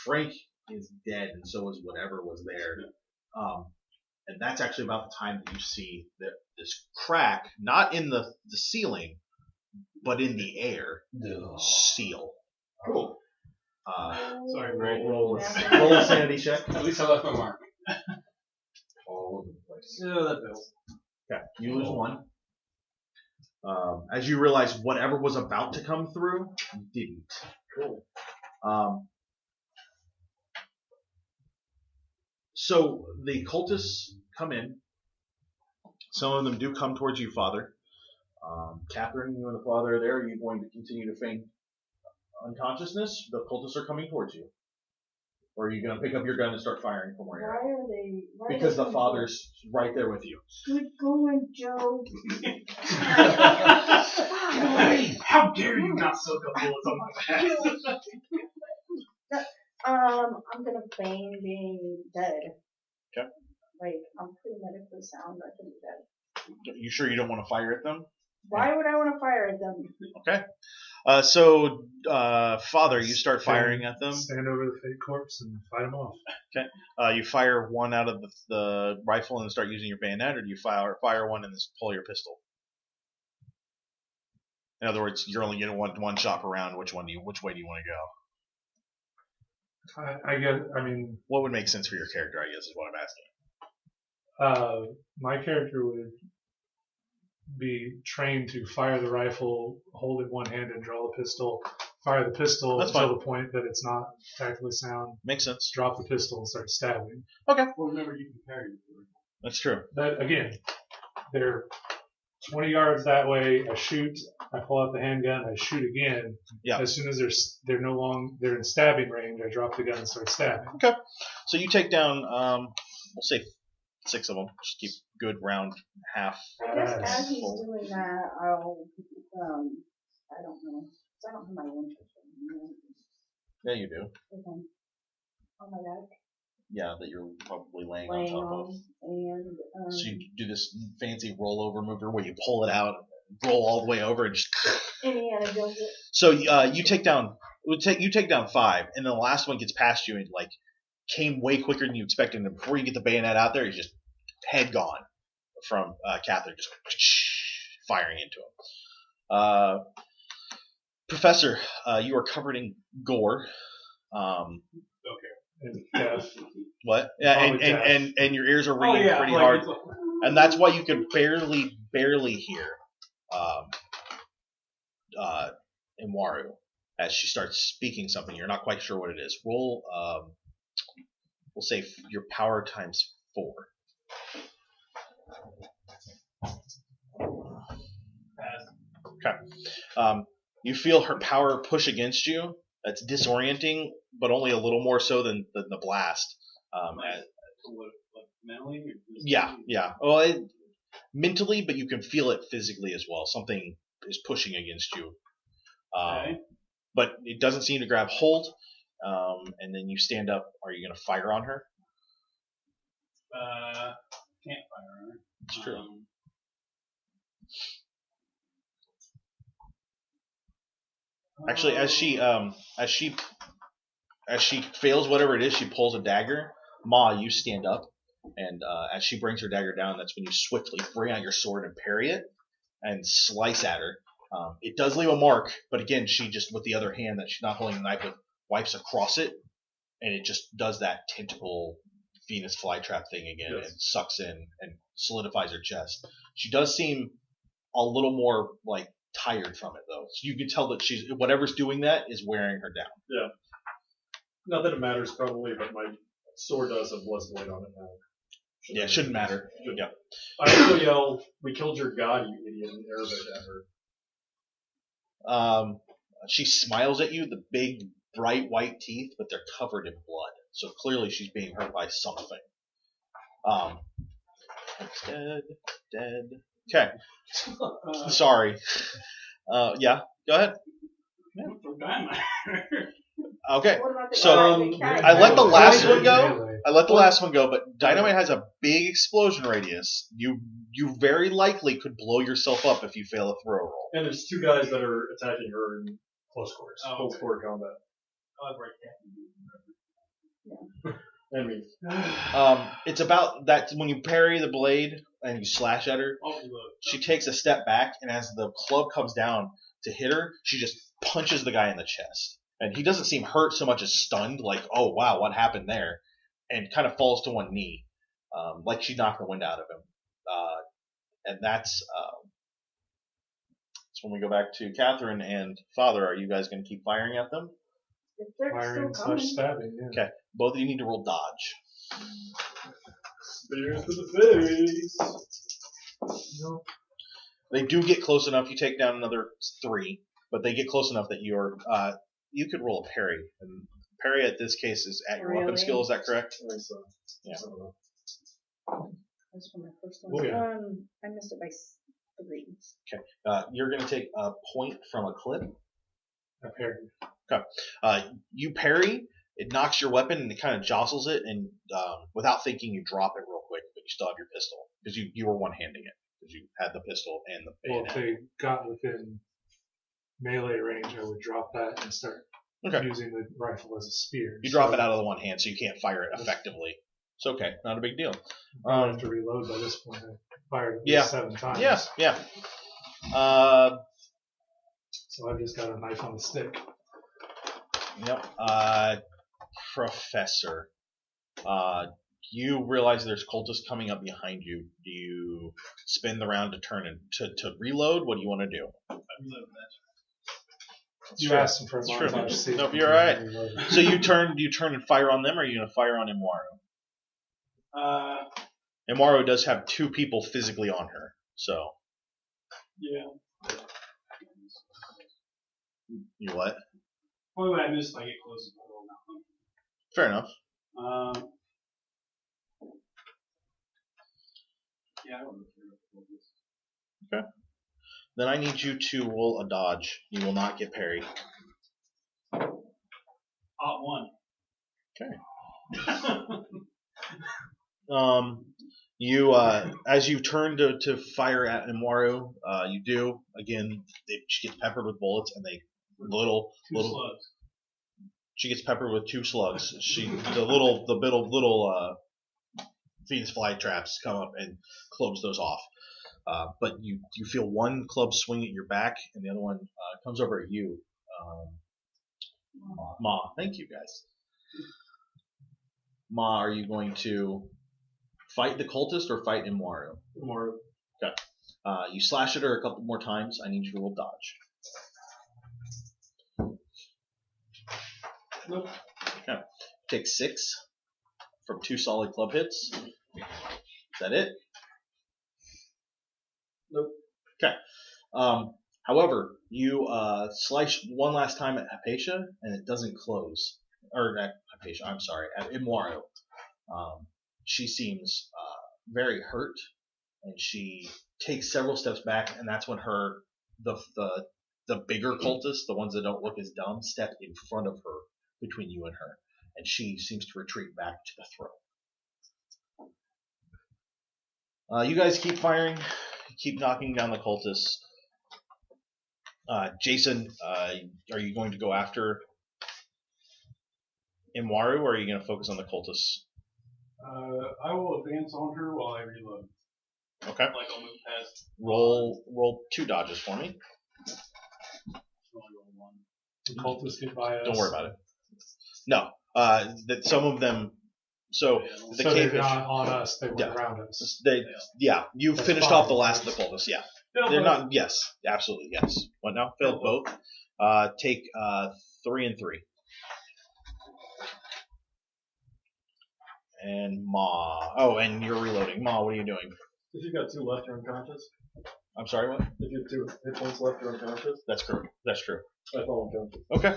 Frank is dead, and so is whatever was there. And that's actually about the time that you see this crack, not in the ceiling, but in the air, seal. Cool. Sorry, Greg. Roll a sanity check. At least I left my mark. All over the place. Yeah, that fails. Okay, you lose one. As you realize whatever was about to come through didn't. Cool. So the cultists come in. Some of them do come towards you, Father. Catherine, you and the father are there. Are you going to continue to feign unconsciousness? The cultists are coming towards you. Or are you going to pick up your gun and start firing from where you're at? Why are they? Because the father's right there with you. Good going, Joe. How dare you not soak up bullets on my back? I'm gonna feign being dead. Okay. Like, I'm pretty medically sound. I can be dead. You sure you don't want to fire at them? Why would I want to fire at them? Okay. So, Father, you start firing at them. Stand over the fake corpse and fight them off. You fire one out of the rifle and start using your bayonet, or do you fire one and just pull your pistol? In other words, you're only getting one shot per round. Which way do you want to go? I guess. I mean, What would make sense for your character, I guess, is what I'm asking. my character would be trained to fire the rifle, hold it in one hand, and draw the pistol. Fire the pistol That's until fine. the point that it's not tactically sound. Makes sense. Drop the pistol and start stabbing. Well, remember, you can parry. That's true. That again, they're 20 yards that way. I shoot. I pull out the handgun. I shoot again. Yeah. As soon as they're in stabbing range, I drop the gun and start stabbing. Okay. So you take down, we'll say 6 of them. Just keep good round half. I guess Nice. as he's doing that, I'll, I don't know. 'Cause I don't have my Winchester. Yeah, you do. Okay. On my back. Yeah, that you're probably laying Laying on top of. on. And, So you do this fancy rollover mover where you pull it out, roll all the way over, and just. Indiana Jones it. So you take down 5, and then the last one gets past you and like came way quicker than you expected. And before you get the bayonet out there, he's just head gone from Catherine, just firing into him. Professor, you are covered in gore. And death. What? Yeah, Probably and your ears are ringing pretty hard, and that's why you can barely hear Imwaru as she starts speaking something. You're not quite sure what it is. Roll, we'll say your power times 4. Okay. You feel her power push against you. That's disorienting, but only a little more so than the blast. Mentally? Yeah. Well, mentally, but you can feel it physically as well. Something is pushing against you. Okay. But it doesn't seem to grab hold. And then you stand up. Are you going to fire on her? Can't fire on her. It's true. Actually, as she fails whatever it is, she pulls a dagger. Ma, you stand up, and as she brings her dagger down, that's when you swiftly bring out your sword and parry it and slice at her. It does leave a mark, but again, she just with the other hand that she's not holding the knife with wipes across it, and it just does that tentacle Venus flytrap thing again and sucks in and solidifies her chest. She does seem a little more like tired from it though, so you can tell that she's whatever's doing that is wearing her down. Yeah. Not that it matters probably, but my sword does have less weight on it now. Yeah, it shouldn't matter. Yeah. I also yell, "We killed your god, you idiot," in Arabic at her. She smiles at you, the big, bright white teeth, but they're covered in blood. So clearly she's being hurt by something. It's dead. Okay. Sorry. Yeah, go ahead. Okay. What about the So, guy with the cat? I let the last one go. Melee. I let the last one go, but dynamite has a big explosion radius. You very likely could blow yourself up if you fail a throw roll. And there's two guys that are attacking her in Close quarters. Oh, close okay. quarter combat. I'll have right And me. It's about that when you parry the blade and you slash at her, I'll reload. she takes a step back, and as the club comes down to hit her, she just punches the guy in the chest. And he doesn't seem hurt so much as stunned, like, oh wow, what happened there? And kind of falls to one knee, like she knocked the wind out of him. And that's when we go back to Catherine and Father. Are you guys going to keep firing at them? If they're Firing still slash coming. stabbing, yeah. Okay, both of you need to roll dodge. Spears to the face. No. They do get close enough. You take down another 3, but they get close enough that you're. You could roll a parry, and parry at this case is at your weapon Really? skill. Is that correct? Yeah. That's for my first one. Oh, yeah. I missed it by 3. You're going to take a point from a clip. A parry. You parry. It knocks your weapon and it kind of jostles it, and without thinking, you drop it real quick, but you still have your pistol because you were one-handing it because you had the pistol and the Well, bayonet. if they got within melee range, I would drop that and start Okay. using the rifle as a spear. You drop it out of the one hand, so you can't fire it effectively. It's okay, not a big deal. I have to reload by this point. I fired at least Yeah. 7 times. Yeah. So I've just got a knife on the stick. Yep. Professor, you realize there's cultists coming up behind you. Do you spin the round to turn and to reload? What do you want to do? I reload that. You asked him for a It's true. montage. See if Nope, you you're can alright. reload. So you turn and fire on them, or are you going to fire on Imwaru? Imwaru does have 2 people physically on her, so Yeah. you what? Only when I miss if I get close to the roll now. Fair enough. Yeah, I don't know if you're this. Then I need you to roll a dodge. You will not get parried. Op 1. You as you turn to fire at Imwaru, you do again. She gets peppered with bullets, and they little. Slugs. She gets peppered with 2 slugs. The little Venus fly traps come up and clubs those off. But you feel one club swing at your back, and the other one comes over at you. Ma, thank you guys. Ma, are you going to fight the cultist or fight Imwaru? More. Okay. You slash at her a couple more times. I need you to roll dodge. Nope. Okay. Take 6 from 2 solid club hits. Is that it? Nope. Okay. However, you slice one last time at Hypatia, and it doesn't close. Or at Hypatia, I'm sorry, at Imwaru. She seems very hurt, and she takes several steps back, and that's when the bigger cultists, the ones that don't look as dumb, step in front of her, between you and her, and she seems to retreat back to the throne. You guys keep firing, keep knocking down the cultists. Jason, are you going to go after Imwaru, or are you going to focus on the cultists? I will advance on her while I reload. Okay. Like I'll move past. Roll 2 dodges for me. Only roll 1. The cultists get by us. Don't worry about it. No. That some of them. So the So cave. they're not on us. They were Yeah. around us. You That's finished fine. off the last of the cultists. Yeah. They're not. Yes, absolutely. Yes. What now? Failed both. Take 3 and 3. And Ma. Oh, and you're reloading. Ma, what are you doing? If you've got 2 left, you're unconscious. I'm sorry, what? If you have 2 hit points left, you're unconscious. That's true. That's true. I fall unconscious. Okay.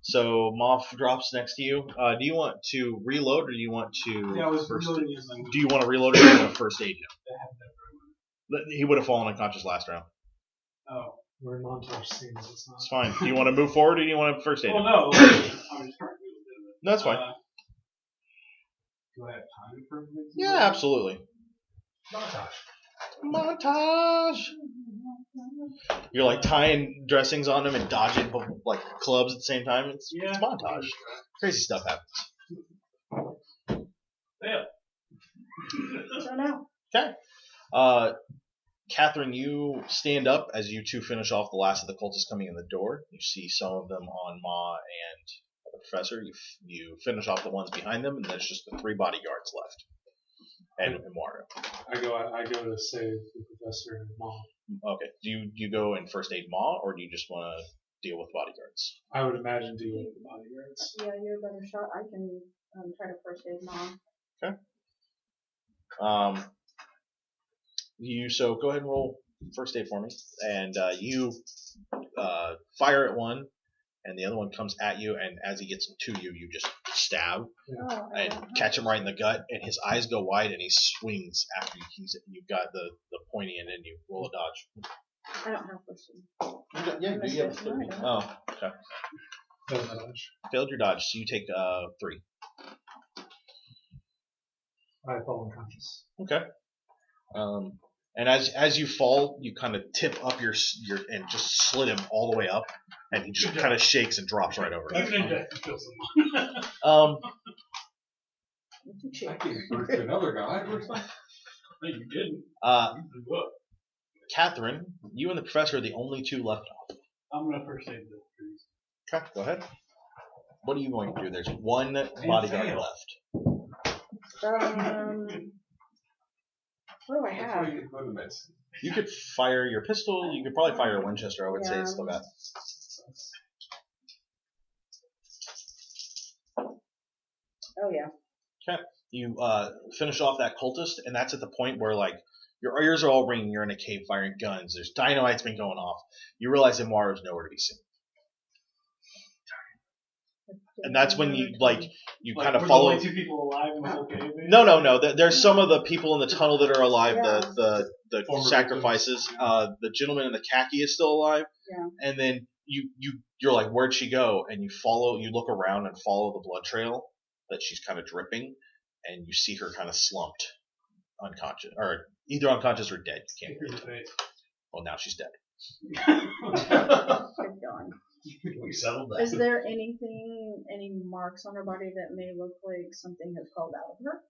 So Moth drops next to you. Do you want to reload, or do you want to? Yeah, I was reloading as I moved. Do you want to reload, or do you want to first aid him? I have that for a minute. He would have fallen unconscious last round. Oh. We're in montage scenes. It's not. It's fine. Do you want to move forward or do you want to first aid Well, him? no. I'm just trying to do it. No, that's fine. Do I have time for everything? Yeah, absolutely. Montage. You're like tying dressings on him and dodging like clubs at the same time. It's montage. Crazy stuff happens. Yeah. So now. Okay. Catherine, you stand up as you two finish off the last of the cultists coming in the door. You see some of them on Ma and the professor. You finish off the ones behind them, and there's just the 3 bodyguards left. And Mario. I go to save the professor and Mom. Okay. Do you go and first aid Ma, or do you just want to deal with bodyguards? I would imagine dealing with the bodyguards. Yeah, you're a better shot. I can try to first aid Mom. Okay. So go ahead and roll first aid for me, and you fire at one, and the other one comes at you, and as he gets to you, you just stab and catch him right in the gut, and his eyes go wide, and he swings after you. You've got the pointy end, and you roll a dodge. I don't have first aid. Yeah, you have 3. Oh, okay. Failed my dodge. Failed your dodge, so you take 3. I fall unconscious. Okay. And as you fall, you kind of tip up your and just slit him all the way up, and he just kind of shakes and drops right over. Even in death, you kill someone. I gave birth to another guy. No, you didn't. Look. Catherine, you and the professor are the only 2 left off. I'm gonna first aid the trees. Okay, go ahead. What are you going to do? There's 1 bodyguard left. What do I have? You could fire your pistol. You could probably fire a Winchester. I would say it's still got. Oh yeah. Okay. You finish off that cultist, and that's at the point where like your ears are all ringing. You're in a cave firing guns. There's dynamite's been going off. You realize Imaru's nowhere to be seen. And that's when you kind of follow. Only 2 people alive in the whole cave. No. There's some of the people in the tunnel that are alive. The sacrifices. The gentleman in the khaki is still alive. Yeah. And then you're like, where'd she go? And you look around and follow the blood trail that she's kind of dripping, and you see her kind of slumped, unconscious, or either unconscious or dead. You can't really tell. Well, now she's dead. Good going. We settled that. Is there any marks on her body that may look like something has crawled out of her?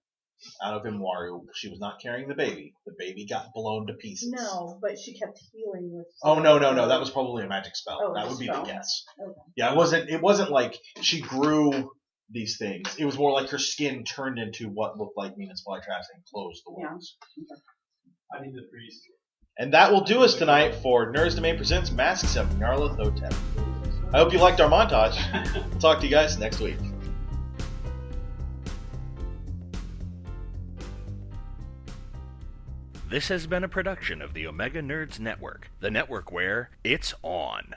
Out of Imaru, she was not carrying the baby. The baby got blown to pieces. No, but she kept healing with. Oh no! That was probably a magic spell. Oh, that would be the spell. guess. Okay. Yeah, it wasn't like she grew these things. It was more like her skin turned into what looked like Venus flytraps and closed the wounds. Yeah. Okay. I need the priest. And that will do us tonight for Nerds Domain Presents Masks of Nyarlathotep. I hope you liked our montage. We'll talk to you guys next week. This has been a production of the Omega Nerds Network, the network where it's on.